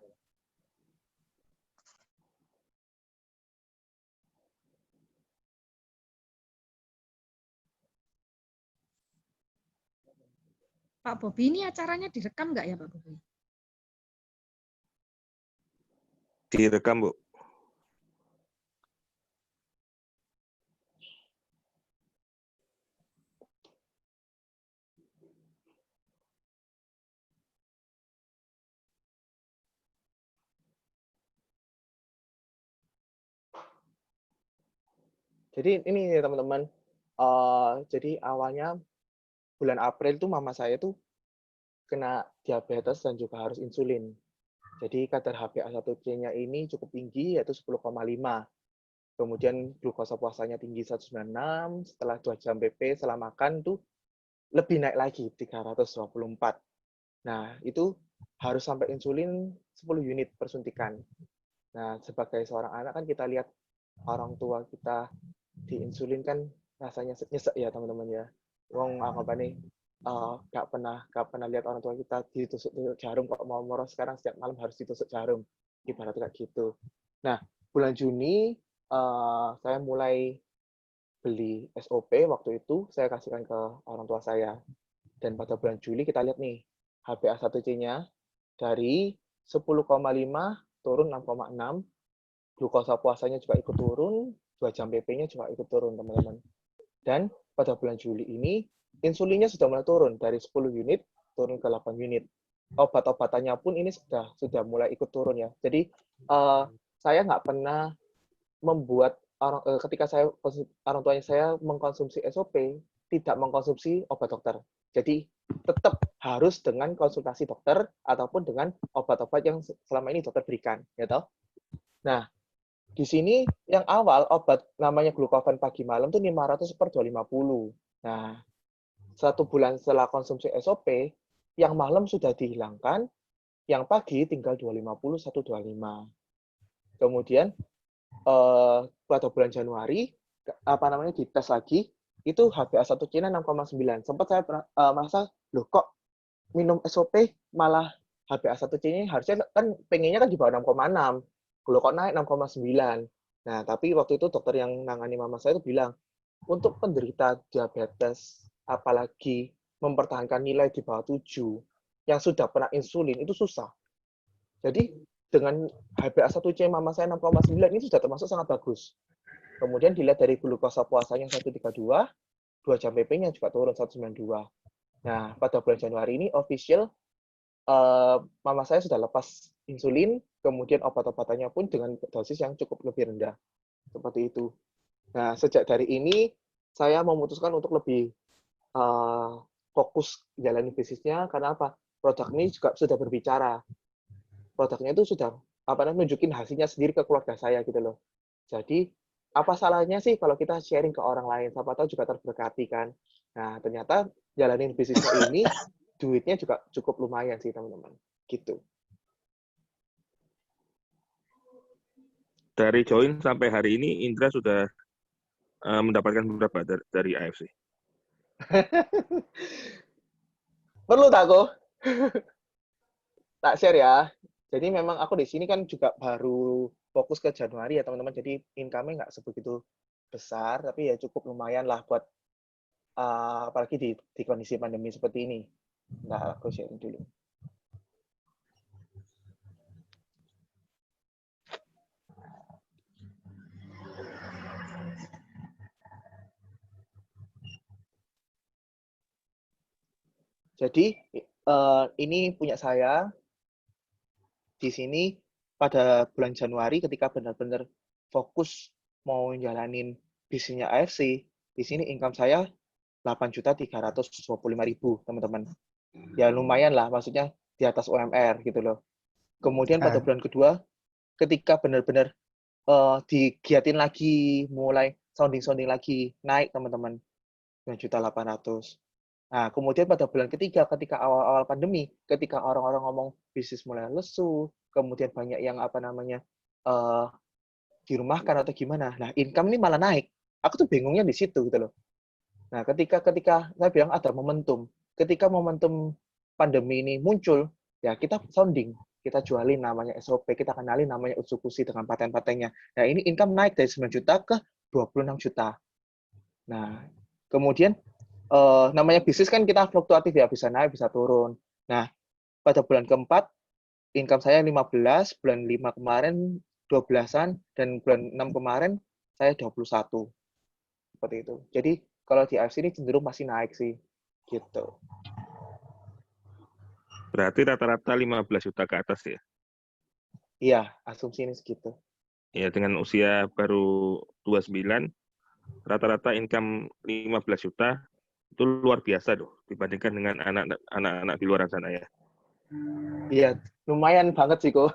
Pak Bobi, ini acaranya direkam nggak ya Pak Bobi? Direkam, Bu. Jadi ini ya teman-teman, jadi awalnya bulan April tuh mama saya tuh kena diabetes dan juga harus insulin. Jadi kadar HbA1c-nya ini cukup tinggi, yaitu 10,5. Kemudian glukosa puasanya tinggi 196, setelah 2 jam PP setelah makan tuh lebih naik lagi 324. Nah, itu harus sampai insulin 10 unit per suntikan. Nah, sebagai seorang anak kan kita lihat orang tua kita diinsulin kan rasanya nyesek ya teman-teman ya. Wong anggapannya nggak pernah lihat orang tua kita ditusuk jarum kok mau moro sekarang setiap malam harus ditusuk jarum ibaratnya kayak gitu. Nah bulan Juni saya mulai beli SOP waktu itu saya kasihkan ke orang tua saya dan pada bulan Juli kita lihat nih HbA1c-nya dari 10,5 turun 6,6, glukosa puasanya juga ikut turun, 2 jam PP-nya juga ikut turun, teman-teman. Dan pada bulan Juli ini, insulinnya sudah mulai turun dari 10 unit turun ke 8 unit. Obat-obatannya pun ini sudah mulai ikut turun ya. Jadi saya nggak pernah membuat ketika orang tuanya saya mengkonsumsi SOP tidak mengkonsumsi obat dokter. Jadi tetap harus dengan konsultasi dokter ataupun dengan obat-obat yang selama ini dokter berikan, ya toh. Nah, di sini yang awal obat namanya glukovan pagi malam tuh 500 per 250. Nah, 1 bulan setelah konsumsi SOP, yang malam sudah dihilangkan, yang pagi tinggal 250, 125. Kemudian pada bulan Januari dites lagi, itu HbA1c-nya 6,9. Sempat saya merasa, loh kok minum SOP malah HbA1c-nya harusnya kan pengennya kan di bawah 6,6. Loh kok naik 6,9. Nah, tapi waktu itu dokter yang nangani mama saya itu bilang, untuk penderita diabetes, apalagi mempertahankan nilai di bawah 7, yang sudah pernah insulin, itu susah. Jadi, dengan HbA1c mama saya 6,9, ini sudah termasuk sangat bagus. Kemudian dilihat dari glukosa puasanya 132, 2 jam PP-nya juga turun 192. Nah, pada bulan Januari ini official mama saya sudah lepas insulin, kemudian obat-obatannya pun dengan dosis yang cukup lebih rendah. Seperti itu. Nah, sejak dari ini, saya memutuskan untuk lebih fokus jalani bisnisnya, karena apa? Produk ini juga sudah berbicara. Produknya itu sudah nunjukin hasilnya sendiri ke keluarga saya gitu loh. Jadi, apa salahnya sih kalau kita sharing ke orang lain? Siapa tahu juga terberkati kan. Nah, ternyata jalanin bisnisnya ini, duitnya juga cukup lumayan sih teman-teman. Gitu. Dari join sampai hari ini, Indra sudah mendapatkan berapa dari AFC? Perlu tak aku? Tak share ya. Jadi memang aku di sini kan juga baru fokus ke Januari ya teman-teman. Jadi income-nya nggak sebegitu besar, tapi ya cukup lumayan lah buat apalagi di kondisi pandemi seperti ini. Nggak aku sharing dulu. Jadi ini punya saya di sini pada bulan Januari ketika benar-benar fokus mau jalanin bisnisnya AFC, di sini income saya 8.325.000, teman-teman. Ya lumayan lah, maksudnya di atas UMR gitu loh. Kemudian pada bulan kedua, ketika benar-benar digiatin lagi, mulai sounding lagi, naik teman-teman, 9.800.000. Nah, kemudian pada bulan ketiga, ketika awal-awal pandemi, ketika orang-orang ngomong bisnis mulai lesu, kemudian banyak yang dirumahkan atau gimana, nah income ini malah naik. Aku tuh bingungnya di situ gitu loh. Nah, ketika saya bilang ada momentum, ketika momentum pandemi ini muncul, ya kita sounding, kita jualin namanya SOP, kita kenalin namanya Utsukushi dengan paten-patennya. Nah, ini income naik dari 9 juta ke 26 juta. Nah, kemudian namanya bisnis kan kita fluktuatif ya, bisa naik, bisa turun. Nah, pada bulan keempat, income saya 15, bulan 5 kemarin 12-an, dan bulan 6 kemarin saya 21. Seperti itu. Jadi, kalau di AFC ini cenderung masih naik sih. Gitu. Berarti rata-rata 15 juta ke atas ya? Iya, asumsi ini segitu. Ya, dengan usia baru 29, rata-rata income 15 juta, itu luar biasa tuh, dibandingkan dengan anak-anak di luar sana ya. Iya, lumayan banget sih kok.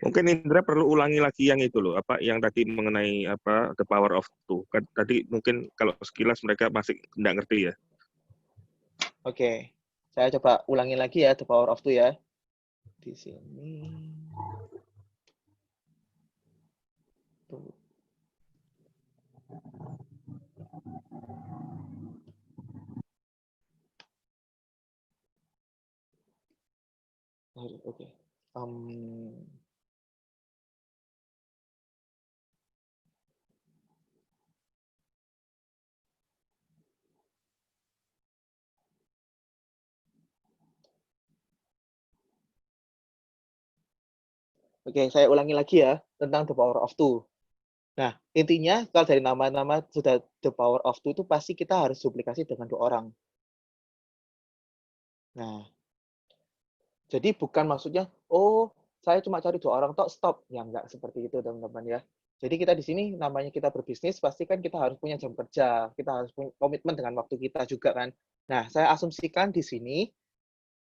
Mungkin Indra perlu ulangi lagi yang itu loh, apa yang tadi mengenai apa the power of two. Kan tadi mungkin kalau sekilas mereka masih nggak ngerti ya. Oke, saya coba ulangi lagi ya, the power of two ya. Di sini. Tunggu. Oke. Oke, saya ulangi lagi ya tentang the power of two. Nah, intinya kalau dari nama-nama sudah the power of two itu pasti kita harus duplikasi dengan 2 orang. Nah, jadi bukan maksudnya, oh saya cuma cari 2 orang tok stop. Ya enggak seperti itu teman-teman ya. Jadi kita di sini namanya kita berbisnis, pasti kan kita harus punya jam kerja, kita harus punya komitmen dengan waktu kita juga kan. Nah, saya asumsikan di sini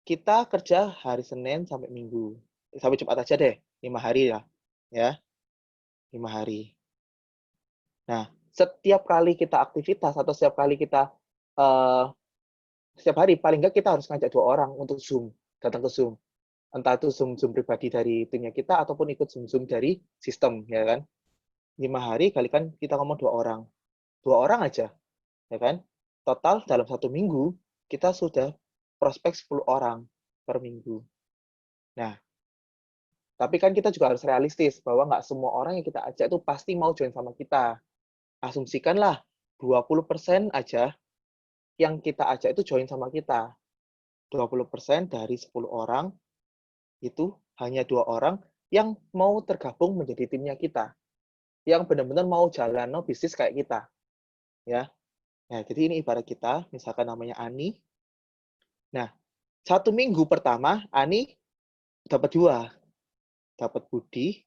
kita kerja hari Senin sampai Minggu. Sampai Jumat aja deh, 5 hari ya. Ya, 5 hari. Nah, setiap kali kita aktivitas atau setiap kali kita setiap hari paling nggak kita harus ngajak 2 orang untuk Zoom, datang ke Zoom. Entah itu Zoom pribadi dari timnya kita ataupun ikut Zoom dari sistem, ya kan. 5 hari kalikan kita ngomong 2 orang. 2 orang aja, ya kan. Total dalam 1 minggu kita sudah prospek 10 orang per minggu. Nah, tapi kan kita juga harus realistis bahwa nggak semua orang yang kita ajak itu pasti mau join sama kita. Asumsikanlah 20% aja yang kita ajak itu join sama kita. 20% dari 10 orang itu hanya 2 orang yang mau tergabung menjadi timnya kita. Yang benar-benar mau jalan bisnis kayak kita. Ya. Nah, jadi ini ibarat kita, misalkan namanya Ani. Nah, 1 minggu pertama Ani dapat 2. Dapat Budi,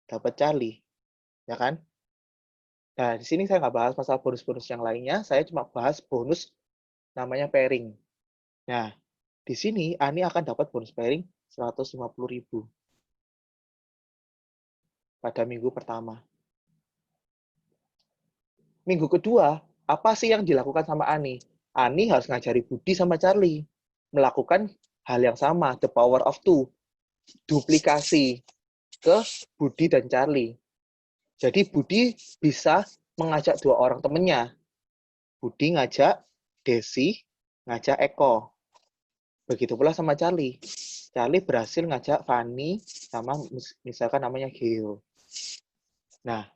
dapat Charlie. Ya kan? Nah, di sini saya nggak bahas masalah bonus-bonus yang lainnya, saya cuma bahas bonus namanya pairing. Nah, di sini Ani akan dapat bonus pairing 150.000 pada minggu pertama. Minggu kedua, apa sih yang dilakukan sama Ani? Ani harus ngajari Budi sama Charlie melakukan hal yang sama, the power of two, duplikasi ke Budi dan Charlie. Jadi Budi bisa mengajak 2 orang temennya. Budi ngajak Desi, ngajak Eko. Begitu pula sama Charlie. Charlie berhasil ngajak Fanny sama misalkan namanya Geo. Nah,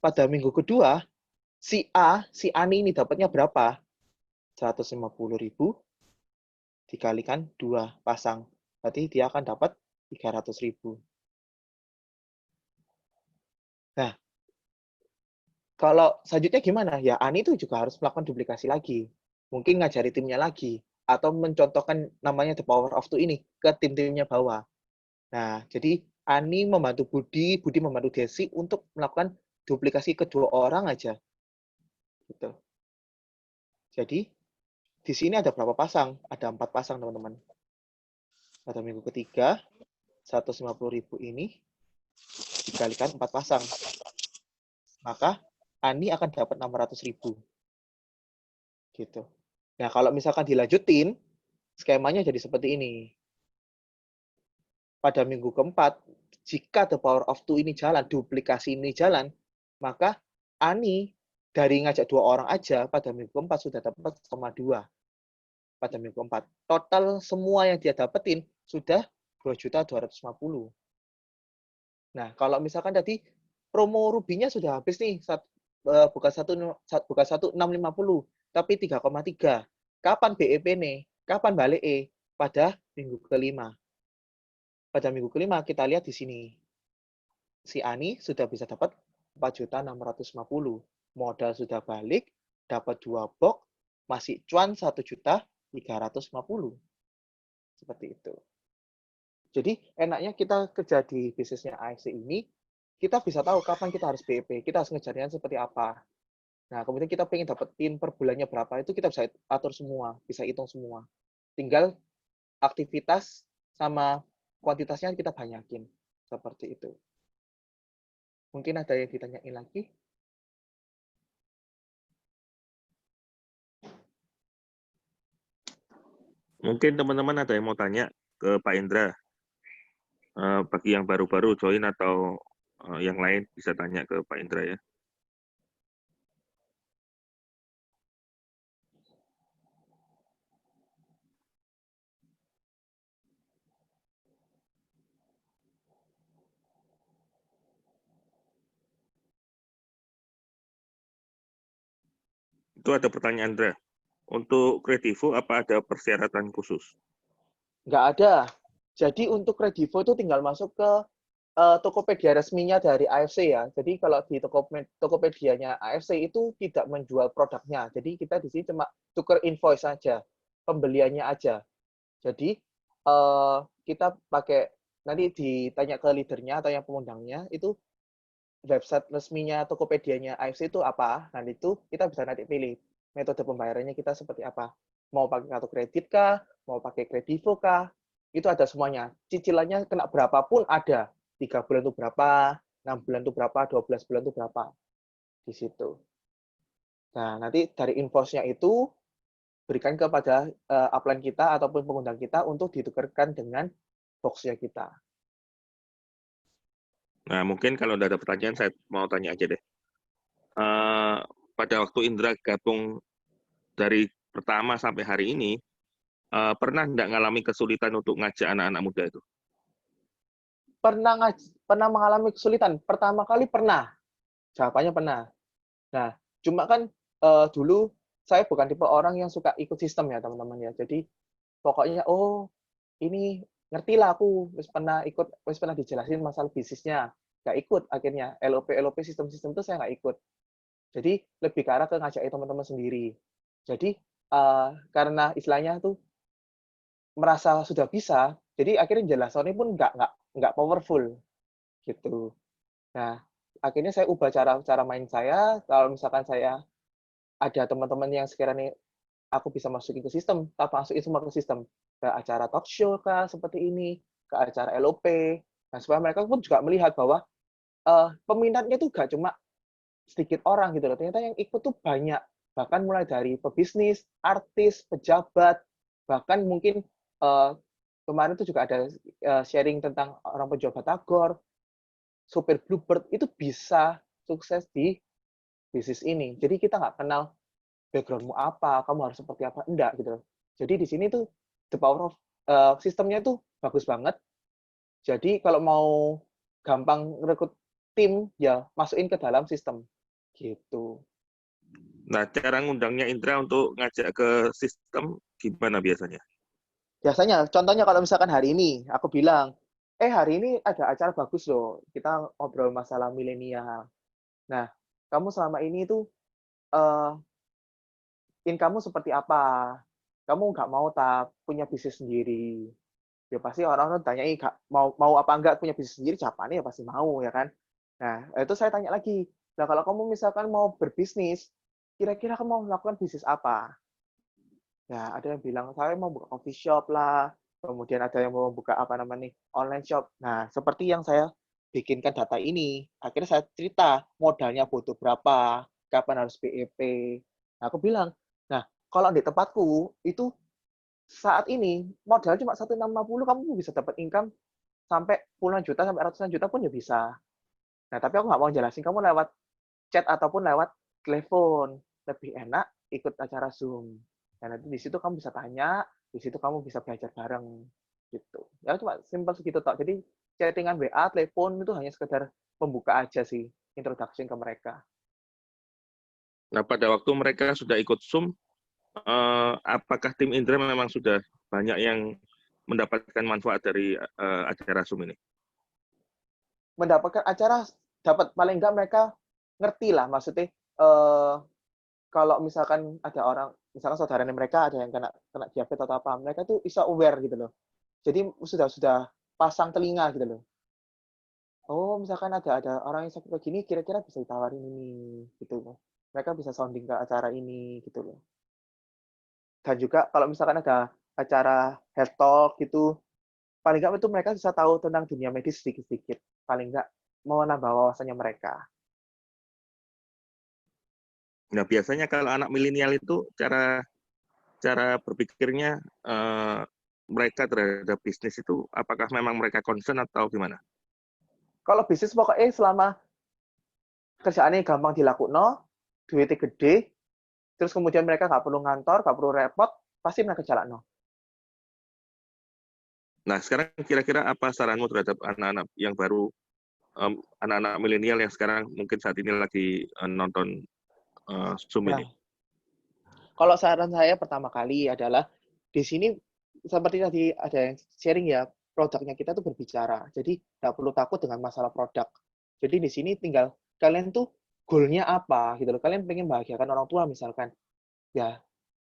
pada minggu kedua, si Ani ini dapatnya berapa? 150.000 dikalikan 2 pasang. Berarti dia akan dapat 300.000. Nah, kalau selanjutnya gimana? Ya, Ani itu juga harus melakukan duplikasi lagi. mungkin ngajari timnya lagi, atau mencontohkan namanya the power of two ini ke tim-timnya bawah. Nah, jadi Ani membantu Budi, Budi membantu Desi untuk melakukan duplikasi kedua orang aja. Gitu. Jadi, di sini ada berapa pasang? Ada 4 pasang, teman-teman. Pada minggu ketiga, 150.000 ini dikalikan 4 pasang. Maka Ani akan dapat 600.000. Gitu. Nah, kalau misalkan dilanjutin, skemanya jadi seperti ini. Pada minggu keempat, jika the power of two ini jalan, duplikasi ini jalan, maka Ani dari ngajak 2 orang aja pada minggu keempat sudah dapat 1,2 pada minggu keempat. Total semua yang dia dapetin sudah 2.250.000. Nah, kalau misalkan tadi promo rubinya sudah habis nih, bukan 1.650, tapi 3,3. Kapan BEP nih? Kapan balik Pada minggu kelima. Pada minggu kelima kita lihat di sini. Si Ani sudah bisa dapat 4.650. Modal sudah balik, dapat 2 box, masih cuan 1.350. Seperti itu. Jadi enaknya kita kerja di bisnisnya AFC ini, kita bisa tahu kapan kita harus BEP, kita harus ngejarnya seperti apa. Nah, kemudian kita pengen dapetin per bulannya berapa, itu kita bisa atur semua, bisa hitung semua. Tinggal aktivitas sama kuantitasnya kita banyakin. Seperti itu. Mungkin ada yang ditanyain lagi? Mungkin teman-teman ada yang mau tanya ke Pak Indra. Bagi yang baru-baru join atau yang lain bisa tanya ke Pak Indra ya. Itu ada pertanyaan Indra. Untuk Kredivo apa ada persyaratan khusus? Nggak ada. Jadi untuk Kredivo itu tinggal masuk ke Tokopedia resminya dari AFC ya. Jadi kalau di Tokopedia-nya AFC itu tidak menjual produknya. Jadi kita di sini cuma tukar invoice saja, pembeliannya aja. Jadi kita pakai nanti ditanya ke leadernya atau yang pengundangnya itu website resminya Tokopedia-nya AFC itu apa. Nanti itu kita bisa nanti pilih metode pembayarannya kita seperti apa. Mau pakai kartu kredit kah, mau pakai Kredivo kah, itu ada semuanya. Cicilannya kena berapapun ada. 3 bulan itu berapa, 6 bulan itu berapa, 12 bulan itu berapa. Di situ. Nah, nanti dari invoice-nya itu berikan kepada upline kita ataupun pengundang kita untuk ditukarkan dengan box-nya kita. Nah, mungkin kalau udah ada pertanyaan, saya mau tanya aja deh. Pada waktu Indra gabung dari pertama sampai hari ini, pernah nggak ngalami kesulitan untuk ngajak anak-anak muda itu? Pernah mengalami kesulitan? Pertama kali pernah. Jawabannya pernah. Nah, cuma kan dulu saya bukan tipe orang yang suka ikut sistem ya, teman-teman ya. Jadi pokoknya ini ngerti lah aku wis pernah dijelasin masalah bisnisnya. Nggak ikut akhirnya. LOP sistem-sistem itu saya nggak ikut. Jadi lebih ke arah ke ngajakin teman-teman sendiri. Jadi karena istilahnya tuh merasa sudah bisa, jadi akhirnya jelasannya pun nggak powerful gitu. Nah, akhirnya saya ubah cara main saya. Kalau misalkan saya ada teman-teman yang sekiranya aku bisa masukin ke sistem, tak masukin semua ke sistem. Ke acara talk show kah seperti ini, ke acara LOP. Nah, supaya mereka pun juga melihat bahwa peminatnya tuh gak cuma sedikit orang gitu loh. Ternyata yang ikut tuh banyak. Bahkan mulai dari pebisnis, artis, pejabat, bahkan mungkin kemarin tuh juga ada sharing tentang orang pejuang Batagor, supir Bluebird, itu bisa sukses di bisnis ini. Jadi kita nggak kenal background-mu apa, kamu harus seperti apa, enggak gitu. Jadi di sini tuh the power of sistemnya tuh bagus banget. Jadi kalau mau gampang rekrut tim, ya masukin ke dalam sistem. Gitu. Nah, cara ngundangnya Indra untuk ngajak ke sistem gimana biasanya? Biasanya, contohnya kalau misalkan hari ini, aku bilang, hari ini ada acara bagus loh, kita ngobrol masalah milenial. Nah, kamu selama ini tuh kamu seperti apa? Kamu nggak mau tak punya bisnis sendiri? Ya pasti orang-orang tanya, mau apa enggak punya bisnis sendiri, jawabannya ya pasti mau, ya kan? Nah, itu saya tanya lagi, nah kalau kamu misalkan mau berbisnis, kira-kira kamu mau melakukan bisnis apa? Ya, ada yang bilang, saya mau buka coffee shop lah, kemudian ada yang mau buka apa namanya nih, online shop. Nah, seperti yang saya bikinkan data ini, akhirnya saya cerita modalnya butuh berapa, kapan harus BEP. Nah, aku bilang, nah kalau di tempatku itu saat ini modal cuma 1.650 kamu bisa dapat income sampai puluhan juta sampai ratusan juta pun ya bisa. Nah, tapi aku nggak mau jelasin kamu lewat chat ataupun lewat telepon. Lebih enak ikut acara Zoom. Dan nanti di situ kamu bisa tanya, di situ kamu bisa belajar bareng gitu. Ya cuma simpel segitu tok. Jadi chattingan WA, telepon itu hanya sekedar membuka aja sih, introduction ke mereka. Nah, pada waktu mereka sudah ikut Zoom, apakah tim Indra memang sudah banyak yang mendapatkan manfaat dari acara Zoom ini? Mendapatkan acara, dapat paling enggak mereka ngerti lah, maksudnya kalau misalkan ada orang, misalkan saudaranya mereka ada yang kena diabetes atau apa, mereka tuh bisa aware gitu loh. Jadi sudah pasang telinga gitu loh. Oh, misalkan ada orang yang sakit begini, kira-kira bisa ditawarin ini gitu loh. Mereka bisa sounding ke acara ini gitu loh. Dan juga kalau misalkan ada acara health talk gitu, paling nggak itu mereka bisa tahu tentang dunia medis sedikit-sedikit. Paling nggak mau nambah wawasannya mereka. Nah, biasanya kalau anak milenial itu cara berpikirnya mereka terhadap bisnis itu apakah memang mereka concern atau gimana? Kalau bisnis pokoknya selama kerjaannya gampang dilakukan, duitnya gede, terus kemudian mereka nggak perlu ngantor, nggak perlu repot, pasti mereka jalan. Nah, sekarang kira-kira apa saranmu terhadap anak-anak yang baru, anak-anak milenial yang sekarang mungkin saat ini lagi nonton Zoom Nah, ini? kalau saran saya pertama kali adalah di sini seperti tadi ada yang sharing ya, produknya kita tuh berbicara. Jadi nggak perlu takut dengan masalah produk. Jadi di sini tinggal kalian tuh goalnya apa gitu loh. Kalian pengen bahagiakan orang tua misalkan. Ya,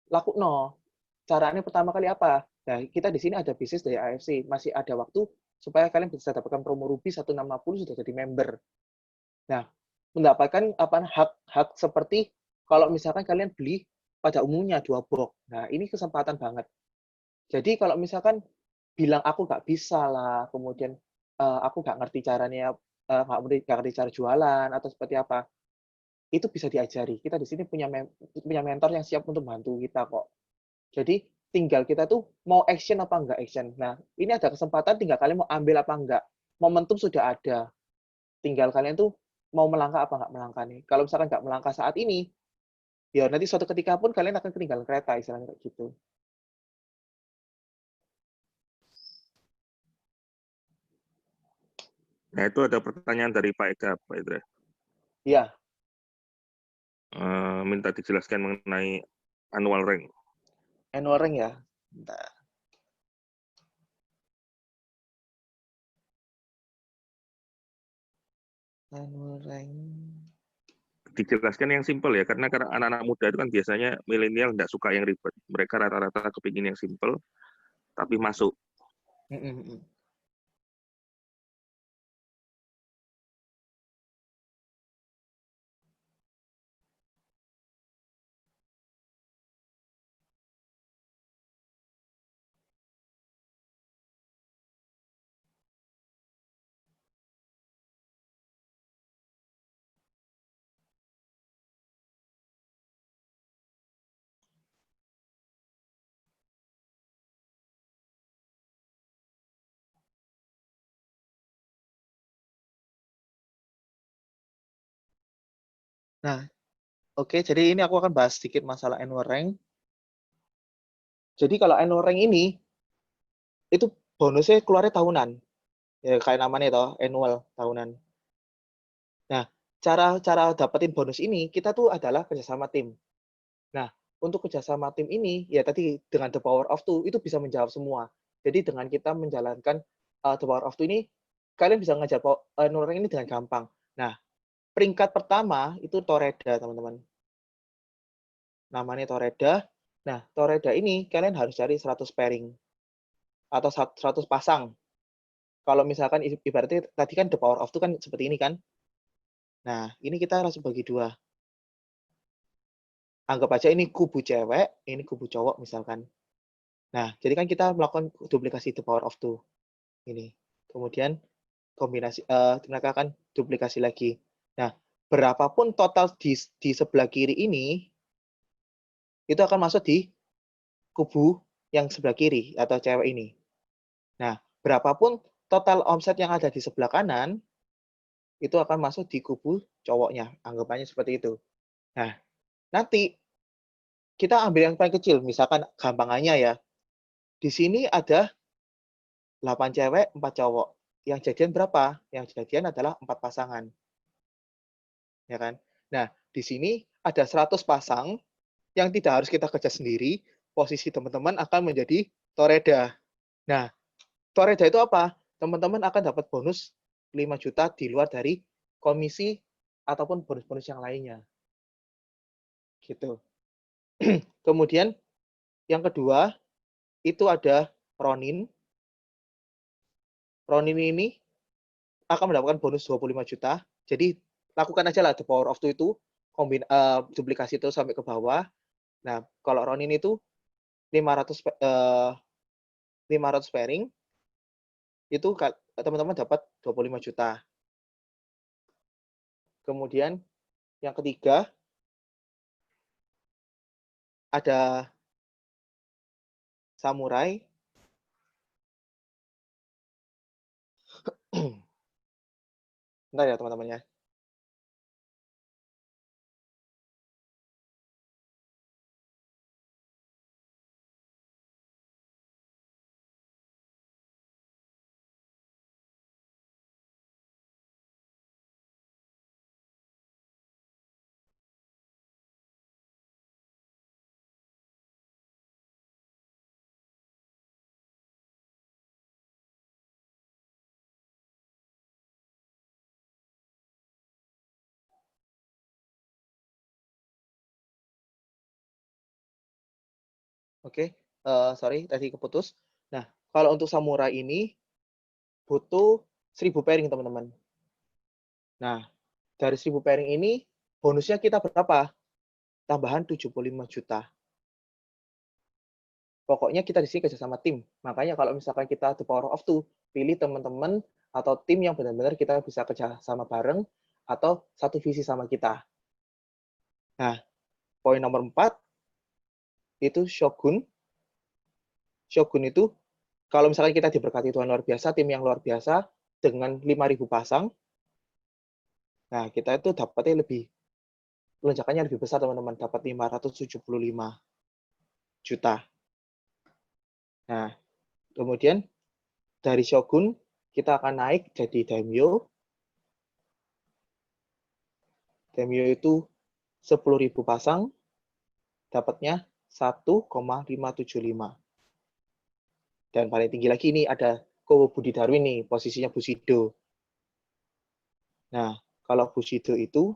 laku no. Caranya pertama kali apa? Nah, kita di sini ada bisnis dari AFC. Masih ada waktu supaya kalian bisa dapatkan promo Ruby 1.650 sudah jadi member. Nah, mendapatkan apa hak seperti kalau misalkan kalian beli pada umumnya 2 box. Nah, ini kesempatan banget. Jadi kalau misalkan bilang aku nggak bisa lah, kemudian aku nggak ngerti caranya, nggak ngerti cara jualan atau seperti apa, itu bisa diajari. Kita di sini punya mentor yang siap untuk bantu kita kok. Jadi tinggal kita tuh mau action apa enggak action. Nah, ini ada kesempatan tinggal kalian mau ambil apa enggak. Momentum sudah ada. Tinggal kalian tuh mau melangkah apa enggak melangkah nih. Kalau misalkan enggak melangkah saat ini, ya nanti suatu ketika pun kalian akan ketinggalan kereta, istilahnya kayak gitu. Nah, itu ada pertanyaan dari Pak Eka, Pak Indra. Iya, Minta dijelaskan mengenai annual rank. annual rank ya. Bentar. Annual rank. Dijelaskan yang simpel ya, karena anak-anak muda itu kan biasanya milenial nggak suka yang ribet. Mereka rata-rata kepingin yang simpel, tapi masuk. Nah, oke, jadi ini aku akan bahas sedikit masalah annual rank. Jadi kalau annual rank ini, itu bonusnya keluarnya tahunan. Ya, kayak namanya itu, annual, tahunan. Nah, cara dapetin bonus ini, kita tuh adalah kerjasama tim. Nah, untuk kerjasama tim ini, ya tadi dengan the power of two, itu bisa menjawab semua. Jadi dengan kita menjalankan the power of two ini, kalian bisa ngejar annual rank ini dengan gampang. Nah, peringkat pertama itu Toreda, teman-teman. namanya Toreda. Nah, Toreda ini kalian harus cari 100 pairing atau 100 pasang. Kalau misalkan ibaratnya tadi kan the power of itu kan seperti ini kan. Nah, ini kita langsung bagi dua. Anggap aja ini kubu cewek, ini kubu cowok misalkan. Nah, jadi kan kita melakukan duplikasi the power of two. Ini. Kemudian kombinasi, mereka akan duplikasi lagi. Nah, berapapun total di sebelah kiri ini, itu akan masuk di kubu yang sebelah kiri atau cewek ini. Nah, berapapun total omset yang ada di sebelah kanan, itu akan masuk di kubu cowoknya. Anggapannya seperti itu. Nah, nanti kita ambil yang paling kecil, misalkan gampangannya ya. Di sini ada 8 cewek, 4 cowok. Yang jadian berapa? Yang jadian adalah 4 pasangan. Ya kan? Nah, di sini ada 100 pasang yang tidak harus kita kerja sendiri, posisi teman-teman akan menjadi toreda. Nah, toreda itu apa? Teman-teman akan dapat bonus 5 juta di luar dari komisi ataupun bonus-bonus yang lainnya. Gitu. Kemudian yang kedua itu ada Ronin. Ronin ini akan mendapatkan bonus 25 juta. Jadi lakukan aja lah the power of two itu, duplikasi itu sampai ke bawah. Nah, kalau Ronin itu 500 pairing, itu teman-teman dapat 25 juta. Kemudian yang ketiga ada Samurai. Bentar ya teman-teman ya. Oke, sorry tadi keputus. Nah, kalau untuk Samurai ini butuh 1000 pairing teman-teman. Nah, dari 1000 pairing ini bonusnya kita berapa? Tambahan 75 juta. Pokoknya kita di sini kerja sama tim. Makanya kalau misalkan kita the power of two, pilih teman-teman atau tim yang benar-benar kita bisa kerja sama bareng atau satu visi sama kita. Nah, poin nomor 4 itu Shogun. Shogun itu kalau misalkan kita diberkati Tuhan luar biasa, tim yang luar biasa dengan 5.000 pasang, nah kita itu dapatnya lebih, lonjakannya lebih besar teman-teman, dapat 575 juta. Nah, kemudian dari Shogun kita akan naik jadi Daimyo. Daimyo itu 10.000 pasang, dapatnya 1,575. Dan paling tinggi lagi ini ada Kowo Budi Darwin nih, posisinya Bushido. Nah, kalau Bushido itu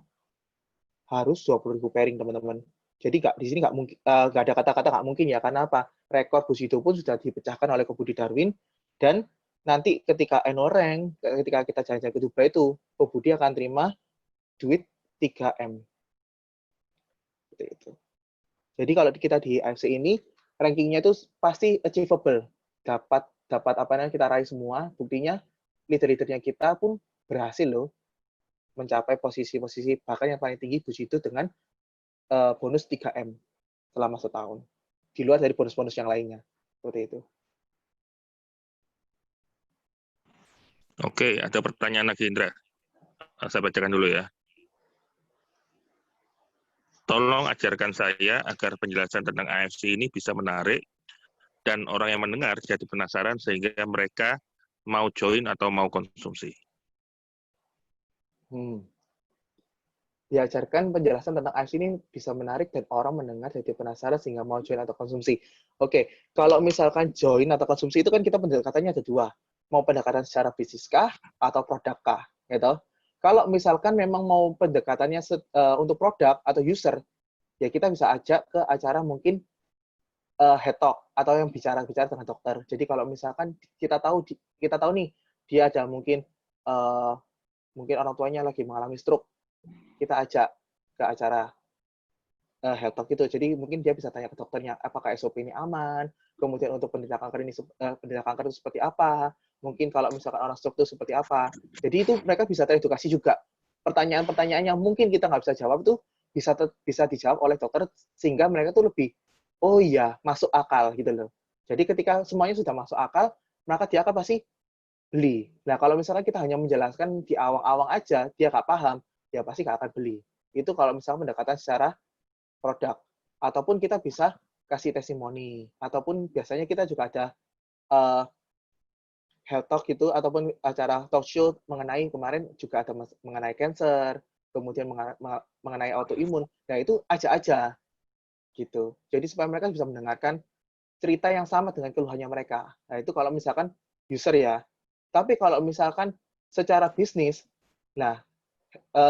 harus 20.000 pairing teman-teman. Jadi di sini nggak ada kata-kata nggak mungkin ya, karena apa? Rekor Bushido pun sudah dipecahkan oleh Kowo Budi Darwin, dan nanti ketika Enoreng, ketika kita jalan-jalan ke Dubai itu, Kowo Budi akan terima duit 3M. Itu. Jadi kalau kita di AFC ini, rankingnya itu pasti achievable. Dapat apa yang kita raih semua. Buktinya leader-leadernya kita pun berhasil loh mencapai posisi-posisi bahkan yang paling tinggi Bushido dengan bonus 3M selama setahun. Di luar dari bonus-bonus yang lainnya. Seperti itu. Oke, ada pertanyaan lagi Indra. Saya bacakan dulu ya. Tolong ajarkan saya agar penjelasan tentang AFC ini bisa menarik dan orang yang mendengar jadi penasaran sehingga mereka mau join atau mau konsumsi. Diajarkan penjelasan tentang AFC ini bisa menarik dan orang mendengar jadi penasaran sehingga mau join atau konsumsi. Oke, kalau misalkan join atau konsumsi itu kan kita pendekatannya ada dua. Mau pendekatan secara bisnis kah atau produk kah, gitu. Kalau misalkan memang mau pendekatannya untuk produk atau user, ya kita bisa ajak ke acara mungkin head talk atau yang bicara-bicara dengan dokter. Jadi kalau misalkan kita tahu nih dia ada mungkin mungkin orang tuanya lagi mengalami stroke, kita ajak ke acara health talk itu. Jadi mungkin dia bisa tanya ke dokternya, apakah SOP ini aman, kemudian untuk penderita kanker itu seperti apa, mungkin kalau misalkan orang stroke itu seperti apa. Jadi itu mereka bisa teredukasi juga. Pertanyaan-pertanyaan yang mungkin kita nggak bisa jawab itu bisa dijawab oleh dokter, sehingga mereka tuh lebih, oh iya, masuk akal gitu loh. Jadi ketika semuanya sudah masuk akal, maka dia akan pasti beli. Nah, kalau misalkan kita hanya menjelaskan di awang-awang aja, dia nggak paham, dia pasti nggak akan beli. Itu kalau misalkan pendekatan secara produk. Ataupun kita bisa kasih testimoni. Ataupun biasanya kita juga ada health talk gitu, ataupun acara talk show mengenai kemarin juga ada mengenai cancer, kemudian mengenai autoimun. Nah, itu aja gitu. Jadi supaya mereka bisa mendengarkan cerita yang sama dengan keluhannya mereka. Nah, itu kalau misalkan user ya. Tapi kalau misalkan secara bisnis, nah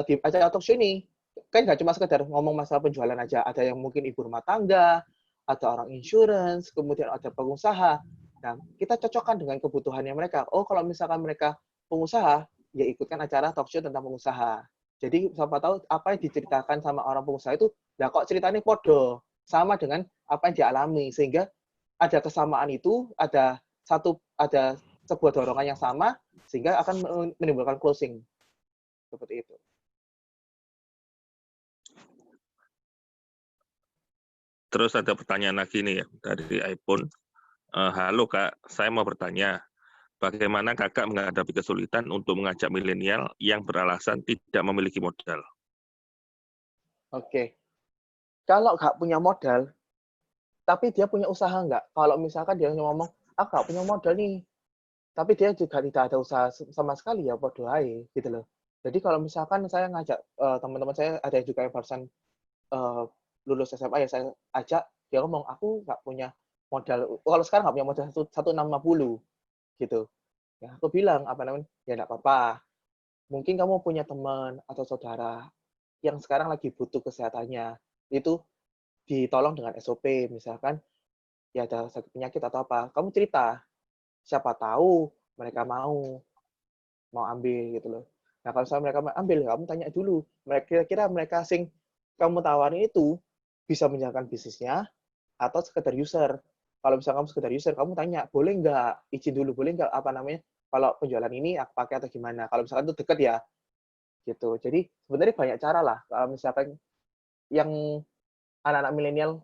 di acara talk show ini kan nggak cuma sekedar ngomong masalah penjualan aja, ada yang mungkin ibu rumah tangga, ada orang insurance, kemudian ada pengusaha. Nah, kita cocokkan dengan kebutuhannya mereka. Oh, kalau misalkan mereka pengusaha, ya ikutkan acara talk show tentang pengusaha. Jadi, siapa tahu apa yang diceritakan sama orang pengusaha itu, nah kok ceritanya podo, sama dengan apa yang dialami. Sehingga ada kesamaan itu, ada sebuah dorongan yang sama, sehingga akan menimbulkan closing. Seperti itu. Terus ada pertanyaan lagi nih ya dari iPhone. Halo Kak, saya mau bertanya, bagaimana Kakak menghadapi kesulitan untuk mengajak milenial yang beralasan tidak memiliki modal? Oke. Kalau nggak punya modal, tapi dia punya usaha nggak? Kalau misalkan dia ngomong, nggak punya modal nih, tapi dia juga tidak ada usaha sama sekali, ya bodoh aja, gitu loh. Jadi kalau misalkan saya ngajak teman-teman saya, ada juga yang barusan lulus SMA, ya saya ajak, dia ngomong, aku nggak punya modal, kalau sekarang nggak punya modal 1,650, gitu. Ya, aku bilang, ya nggak apa-apa. Mungkin kamu punya teman atau saudara yang sekarang lagi butuh kesehatannya, itu ditolong dengan SOP, misalkan, ya ada sakit penyakit atau apa, kamu cerita, siapa tahu mereka mau ambil gitu loh. Nah, kalau misalnya mereka mau ambil, kamu tanya dulu, kira-kira mereka kamu tawarin itu bisa menjalankan bisnisnya atau sekedar user. Kalau misalnya kamu sekedar user, kamu tanya, boleh nggak izin dulu, boleh nggak kalau penjualan ini aku pakai atau gimana. Kalau misalkan itu deket ya, gitu. Jadi sebenarnya banyak cara lah. Kalau misalkan yang anak-anak milenial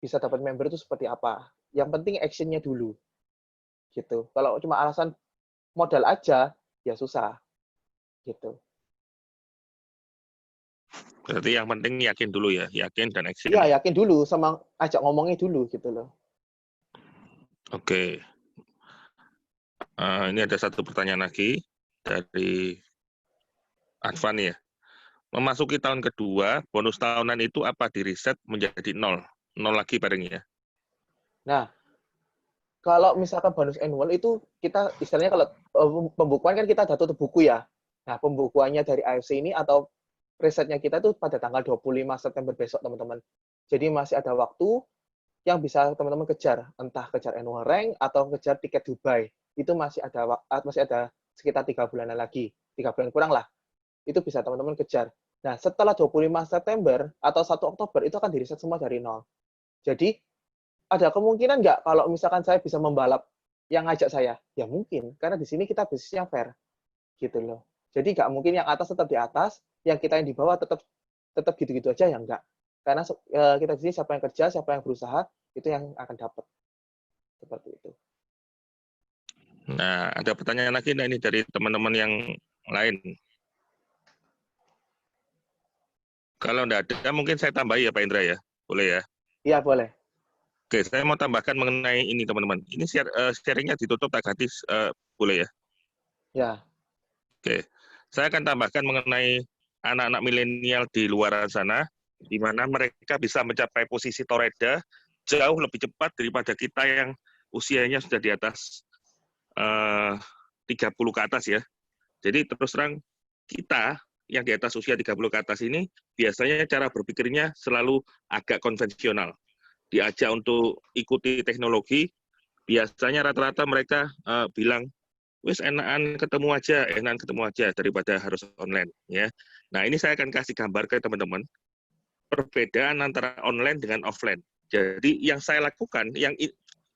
bisa dapat member itu seperti apa. Yang penting action-nya dulu. Gitu. Kalau cuma alasan modal aja, ya susah. Gitu. Berarti yang penting yakin dulu ya, yakin dan action. Iya, yakin dulu, sama ajak ngomongnya dulu gitu loh. Oke. Ini ada satu pertanyaan lagi dari Advan ya. Memasuki tahun kedua, bonus tahunan itu apa diriset menjadi 0? 0 lagi barengnya. Nah, kalau misalkan bonus annual itu kita istilahnya kalau pembukuan kan kita ada tutup buku ya. Nah, pembukuannya dari AFC ini atau risetnya kita itu pada tanggal 25 September besok, teman-teman. Jadi masih ada waktu yang bisa teman-teman kejar, entah kejar annual rank atau kejar tiket Dubai. Itu masih ada sekitar 3 bulanan lagi, 3 bulan kurang lah. Itu bisa teman-teman kejar. Nah, setelah 25 September atau 1 Oktober itu akan diriset semua dari nol. Jadi ada kemungkinan nggak kalau misalkan saya bisa membalap yang ngajak saya? Ya mungkin, karena di sini kita bisnisnya fair, gitu loh. Jadi nggak mungkin yang atas tetap di atas, yang kita yang di bawah tetap gitu-gitu aja, ya nggak. Karena kita di sini siapa yang kerja, siapa yang berusaha, itu yang akan dapat. Seperti itu. Nah, ada pertanyaan lagi ini dari teman-teman yang lain. Kalau enggak ada, mungkin saya tambahi ya Pak Indra ya? Boleh ya? Iya, boleh. Oke, saya mau tambahkan mengenai ini teman-teman. Ini sharingnya ditutup tak gratis, boleh ya? Ya. Oke, saya akan tambahkan mengenai anak-anak milenial di luar sana, di mana mereka bisa mencapai posisi toreda jauh lebih cepat daripada kita yang usianya sudah di atas 30 ke atas ya. Jadi terus terang kita yang di atas usia 30 ke atas ini biasanya cara berpikirnya selalu agak konvensional. Diajak untuk ikuti teknologi, biasanya rata-rata mereka bilang, wis enakan ketemu aja daripada harus online ya. Nah, ini saya akan kasih gambar ke teman-teman perbedaan antara online dengan offline. Jadi yang saya lakukan, yang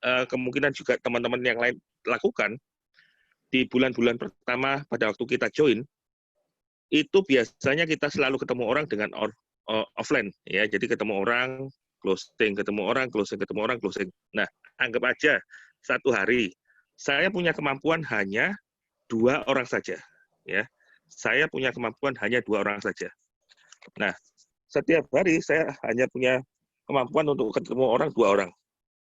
kemungkinan juga teman-teman yang lain lakukan di bulan-bulan pertama pada waktu kita join, itu biasanya kita selalu ketemu orang dengan offline ya. Jadi ketemu orang, closing, ketemu orang, closing, ketemu orang, closing. Nah, anggap aja satu hari saya punya kemampuan hanya 2 orang saja ya. Saya punya kemampuan hanya 2 orang saja. Nah, setiap hari saya hanya punya kemampuan untuk ketemu orang 2 orang.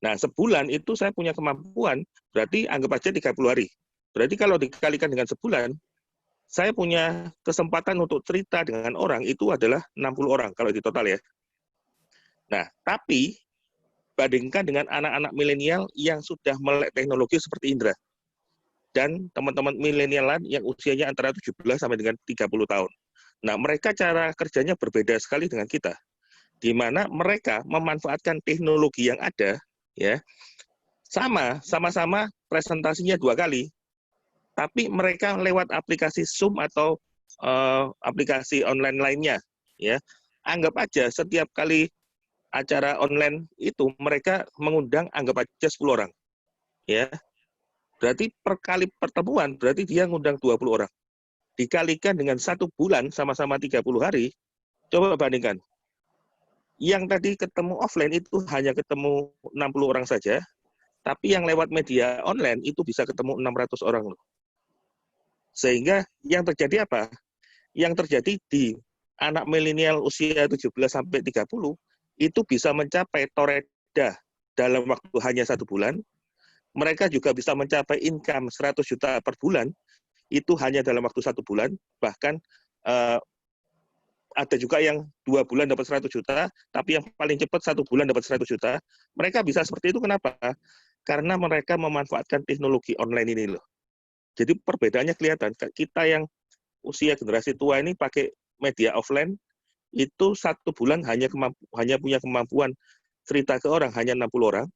Nah, sebulan itu saya punya kemampuan, berarti anggap aja 30 hari. Berarti kalau dikalikan dengan sebulan, saya punya kesempatan untuk cerita dengan orang itu adalah 60 orang kalau di total ya. Nah, tapi bandingkan dengan anak-anak milenial yang sudah melek teknologi seperti Indra. Dan teman-teman milenial yang usianya antara 17 sampai dengan 30 tahun. Nah, mereka cara kerjanya berbeda sekali dengan kita. Di mana mereka memanfaatkan teknologi yang ada, ya, sama-sama presentasinya 2 kali, tapi mereka lewat aplikasi Zoom atau aplikasi online lainnya, ya. Anggap aja setiap kali acara online itu mereka mengundang anggap aja 10 orang, ya. Berarti per kali pertemuan berarti dia ngundang 20 orang. Dikalikan dengan 1 bulan sama-sama 30 hari, coba bandingkan. Yang tadi ketemu offline itu hanya ketemu 60 orang saja, tapi yang lewat media online itu bisa ketemu 600 orang loh. Sehingga yang terjadi apa? Yang terjadi di anak milenial usia 17 sampai 30 itu bisa mencapai toreda dalam waktu hanya 1 bulan. Mereka juga bisa mencapai income 100 juta per bulan itu hanya dalam waktu 1 bulan. Bahkan ada juga yang 2 bulan dapat 100 juta, tapi yang paling cepat 1 bulan dapat 100 juta. Mereka bisa seperti itu kenapa? Karena mereka memanfaatkan teknologi online ini loh. Jadi perbedaannya kelihatan. Kita yang usia generasi tua ini pakai media offline, itu 1 bulan hanya punya kemampuan cerita ke orang, hanya 60 orang.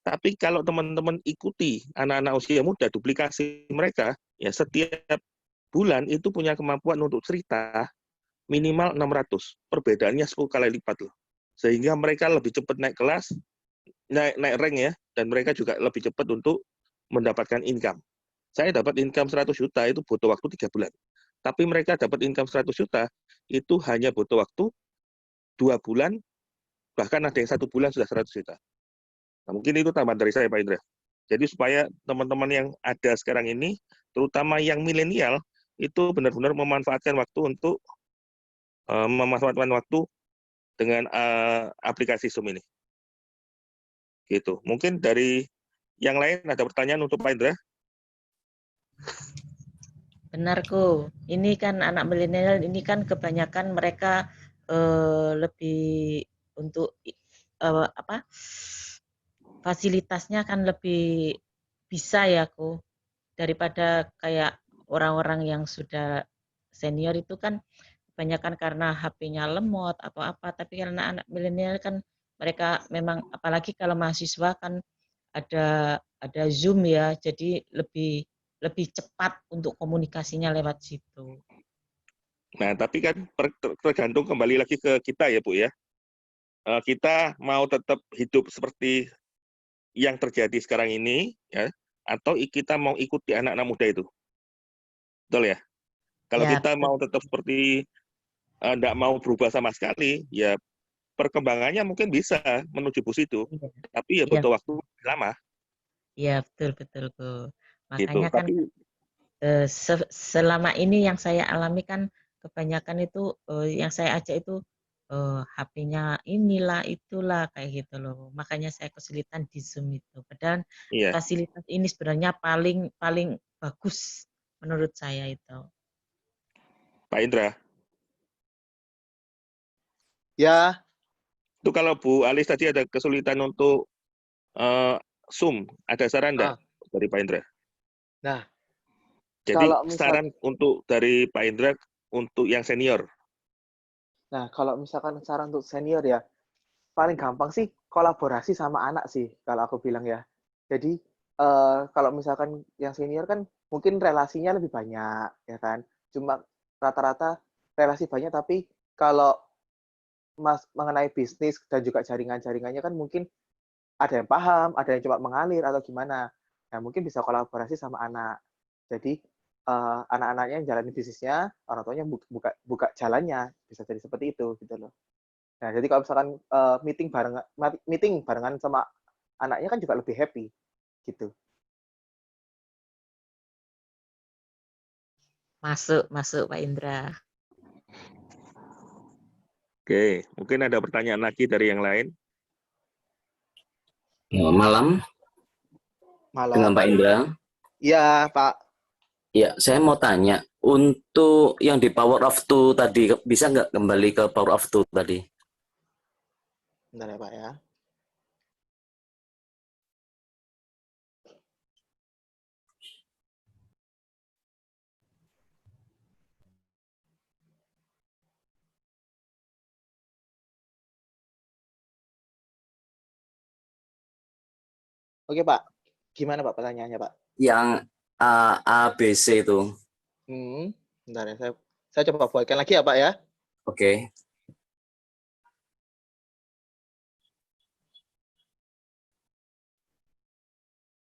Tapi kalau teman-teman ikuti anak-anak usia muda, duplikasi mereka, ya setiap bulan itu punya kemampuan untuk cerita minimal 600. Perbedaannya 10 kali lipat loh. Sehingga mereka lebih cepat naik kelas, naik rank ya, dan mereka juga lebih cepat untuk mendapatkan income. Saya dapat income 100 juta itu butuh waktu 3 bulan. Tapi mereka dapat income 100 juta itu hanya butuh waktu 2 bulan, bahkan ada yang 1 bulan sudah 100 juta. Nah, mungkin itu tambahan dari saya, Pak Indra. Jadi supaya teman-teman yang ada sekarang ini, terutama yang milenial, itu benar-benar memanfaatkan waktu untuk memanfaatkan waktu dengan aplikasi Zoom ini. Gitu. Mungkin dari yang lain ada pertanyaan untuk Pak Indra? Benar kok. Ini kan anak milenial ini kan kebanyakan mereka lebih untuk fasilitasnya kan lebih bisa ya kok daripada kayak orang-orang yang sudah senior itu kan kebanyakan karena HP-nya lemot atau apa. Tapi karena anak milenial kan mereka memang apalagi kalau mahasiswa kan ada Zoom ya, jadi lebih cepat untuk komunikasinya lewat situ. Nah, tapi kan tergantung kembali lagi ke kita ya, Bu ya. Kita mau tetap hidup seperti yang terjadi sekarang ini, ya, atau kita mau ikuti anak-anak muda itu. Betul ya? Kalau Ya, kita mau tetap seperti enggak mau berubah sama sekali, ya perkembangannya mungkin bisa menuju bus itu, tapi ya butuh waktu lama. Iya, betul kok. Gitu. Makanya kan selama ini yang saya alami kan kebanyakan itu yang saya ajak itu HP-nya inilah itulah kayak gitu loh. Makanya saya kesulitan di Zoom itu. Padahal fasilitas ini sebenarnya paling bagus menurut saya itu. Pak Indra. Ya. Itu kalau Bu Alis tadi ada kesulitan untuk Zoom, ada saran enggak dari Pak Indra? Nah, jadi saran untuk dari Pak Indra untuk yang senior? Nah, kalau misalkan saran untuk senior ya, paling gampang sih kolaborasi sama anak sih, kalau aku bilang ya. Jadi, kalau misalkan yang senior kan mungkin relasinya lebih banyak, ya kan. Cuma rata-rata relasi banyak, tapi kalau mengenai bisnis dan juga jaringan-jaringannya kan mungkin ada yang paham, ada yang cuma mengalir atau gimana. Nah, mungkin bisa kolaborasi sama anak. Jadi, anak-anaknya yang jalanin bisnisnya, orang tuanya buka jalannya, bisa jadi seperti itu gitu loh. Nah, jadi kalau misalkan meeting barengan sama anaknya kan juga lebih happy gitu. Masuk, masuk Pak Indra. Oke, mungkin ada pertanyaan lagi dari yang lain. Malam dengan Malam. Pak Indra. Iya, Pak. Ya, saya mau tanya, untuk yang di Power of Two tadi, bisa nggak kembali ke Power of Two tadi? Bentar ya, Pak ya. Oke, Pak. Gimana, Pak, pertanyaannya, Pak? Yang A, B, C itu. Bentar ya, saya coba buatkan lagi ya, Pak ya. Oke.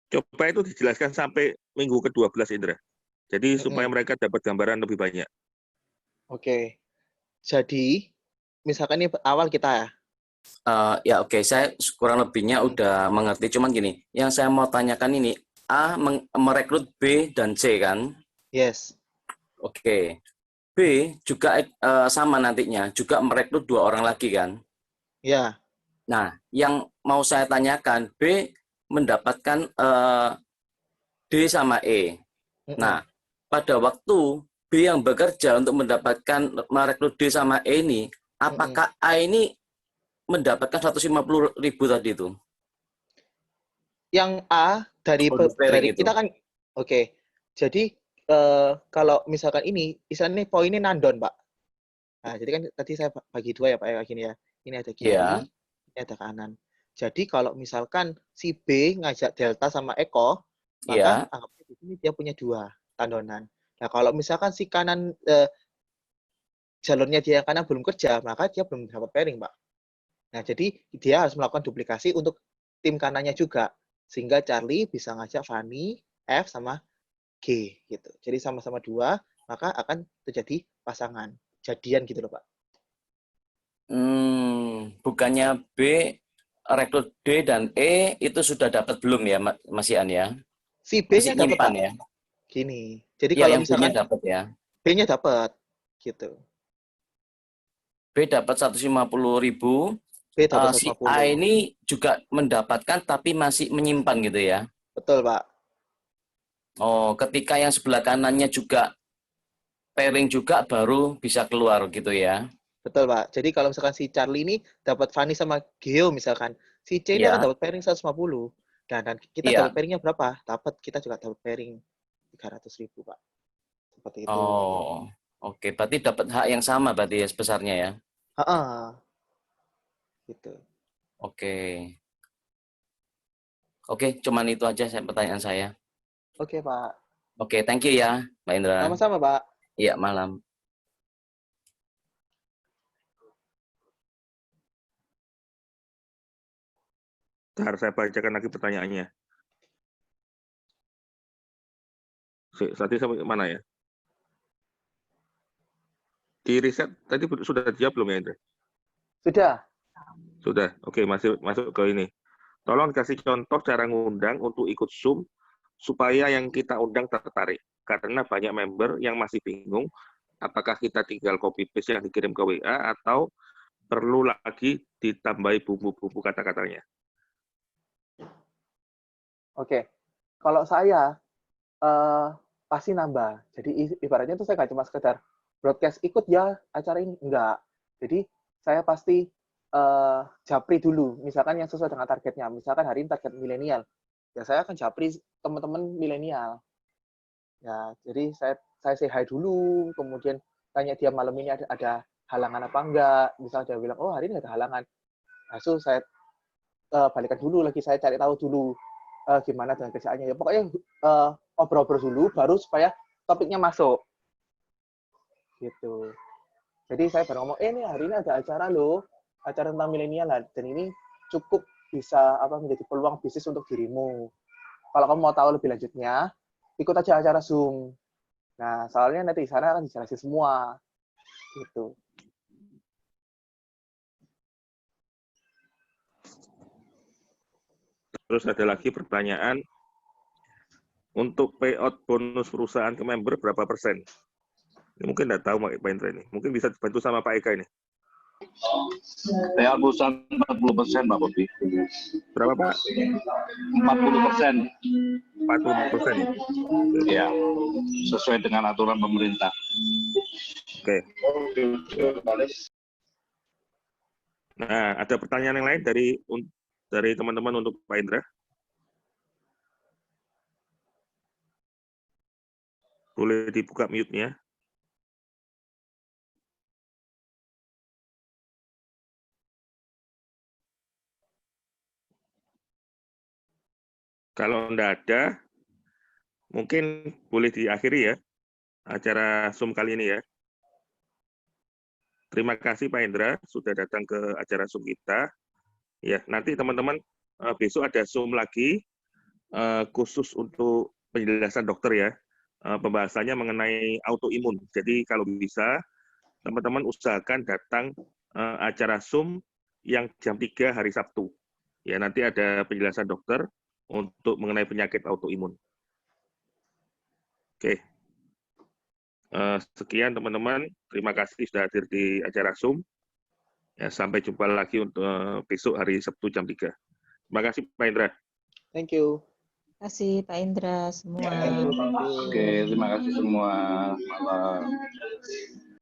Coba itu dijelaskan sampai minggu ke-12, Indra. Jadi supaya mereka dapat gambaran lebih banyak. Oke. Jadi, misalkan ini awal kita ya. Ya oke, saya kurang lebihnya udah mengerti. Cuman gini, yang saya mau tanyakan ini, A merekrut B dan C kan? Yes. Oke. B juga sama nantinya, juga merekrut 2 orang lagi kan? Ya. Nah, yang mau saya tanyakan, B mendapatkan D sama E. Nah, pada waktu B yang bekerja untuk mendapatkan merekrut D sama E ini, apakah A ini mendapatkan 150.000 tadi itu? Yang A dari itu. kita kan, oke. Jadi kalau misalkan ini, istilahnya poinnya nandon, Pak. Nah, jadi kan tadi saya bagi 2 ya, Pak, ya, gini ya. Ini ada kiri, ini ada kanan. Jadi kalau misalkan si B ngajak Delta sama Eko, maka anggapnya di sini dia punya 2 tandonan. Nah, kalau misalkan si kanan jalurnya dia yang kanan belum kerja, maka dia belum dapat pairing, Pak. Nah, jadi dia harus melakukan duplikasi untuk tim kanannya juga. Sehingga Charlie bisa ngajak Fanny, F, sama G gitu. Jadi sama-sama 2, maka akan terjadi pasangan. Jadian gitu loh, Pak. Bukannya B rekrut D dan E itu sudah dapat belum ya, Mas Ian ya? Si B-nya dapat, Pak. Ya? Gini. Jadi ya, kalau yang misalkan B-nya dapat ya. B-nya dapat gitu. B dapat 150.000. B dapat 150. Si A ini juga mendapatkan tapi masih menyimpan gitu ya? Betul, Pak. Oh, ketika yang sebelah kanannya juga pairing juga baru bisa keluar gitu ya? Betul, Pak. Jadi kalau misalkan si Charlie ini dapat Fanny sama Geo misalkan, si C ini akan dapat pairing 150. Dan kita dapat pairingnya berapa? Kita juga dapat pairing 300.000, Pak. Seperti itu. Oh, oke. Berarti dapat hak yang sama berarti ya sebesarnya ya? Gitu. Oke. Oke, cuman itu aja pertanyaan saya. Oke, Pak. Oke, thank you ya, Mbak Indra. Sama-sama, Pak. Iya, malam. Bentar, saya bacakan lagi pertanyaannya. Tadi sampai mana ya? Di riset tadi sudah dijawab belum ya, Indra? Sudah. Sudah. Oke, masuk ke ini. Tolong kasih contoh cara ngundang untuk ikut Zoom supaya yang kita undang tertarik. Karena banyak member yang masih bingung apakah kita tinggal copy paste yang dikirim ke WA atau perlu lagi ditambahi bumbu-bumbu kata-katanya. Oke. Kalau saya pasti nambah. Jadi ibaratnya tuh saya nggak cuma sekedar broadcast ikut ya acara ini, enggak. Jadi saya pasti japri dulu, misalkan yang sesuai dengan targetnya. Misalkan hari ini target milenial, ya saya akan japri teman-teman milenial. Ya, jadi saya say hi dulu, kemudian tanya dia malam ini ada halangan apa enggak. Misal dia bilang, oh hari ini nggak ada halangan. Langsung saya balikan dulu lagi, saya cari tahu dulu gimana dengan kerjaannya. Ya pokoknya obrol-obrol dulu, baru supaya topiknya masuk. Gitu. Jadi saya baru ngomong, ini hari ini ada acara loh, acara tentang milenial, dan ini cukup bisa menjadi peluang bisnis untuk dirimu. Kalau kamu mau tahu lebih lanjutnya, ikut aja acara Zoom. Nah, soalnya nanti di sana akan dijelasin semua. Gitu. Terus ada lagi pertanyaan, untuk payout bonus perusahaan ke member berapa persen? Ini mungkin nggak tahu Pak Indra ini. Mungkin bisa dibantu sama Pak Eka ini. Payout perusahaan 40%, Pak Bobi. Berapa Pak? 40%. 40%. Ya, sesuai dengan aturan pemerintah. Oke. Nah, ada pertanyaan yang lain dari teman-teman untuk Pak Indra? Boleh dibuka mute-nya. Kalau enggak ada, mungkin boleh diakhiri ya acara Zoom kali ini ya. Terima kasih Pak Indra sudah datang ke acara Zoom kita. Ya, nanti teman-teman besok ada Zoom lagi khusus untuk penjelasan dokter ya. Pembahasannya mengenai autoimun. Jadi kalau bisa teman-teman usahakan datang acara Zoom yang jam 3 hari Sabtu. Ya, nanti ada penjelasan dokter untuk mengenai penyakit autoimun. Oke. Sekian teman-teman. Terima kasih sudah hadir di acara Zoom. Ya, sampai jumpa lagi untuk besok hari Sabtu jam 3. Terima kasih Pak Indra. Thank you. Terima kasih Pak Indra semua. Thank you. Oke, terima kasih semua. Malam.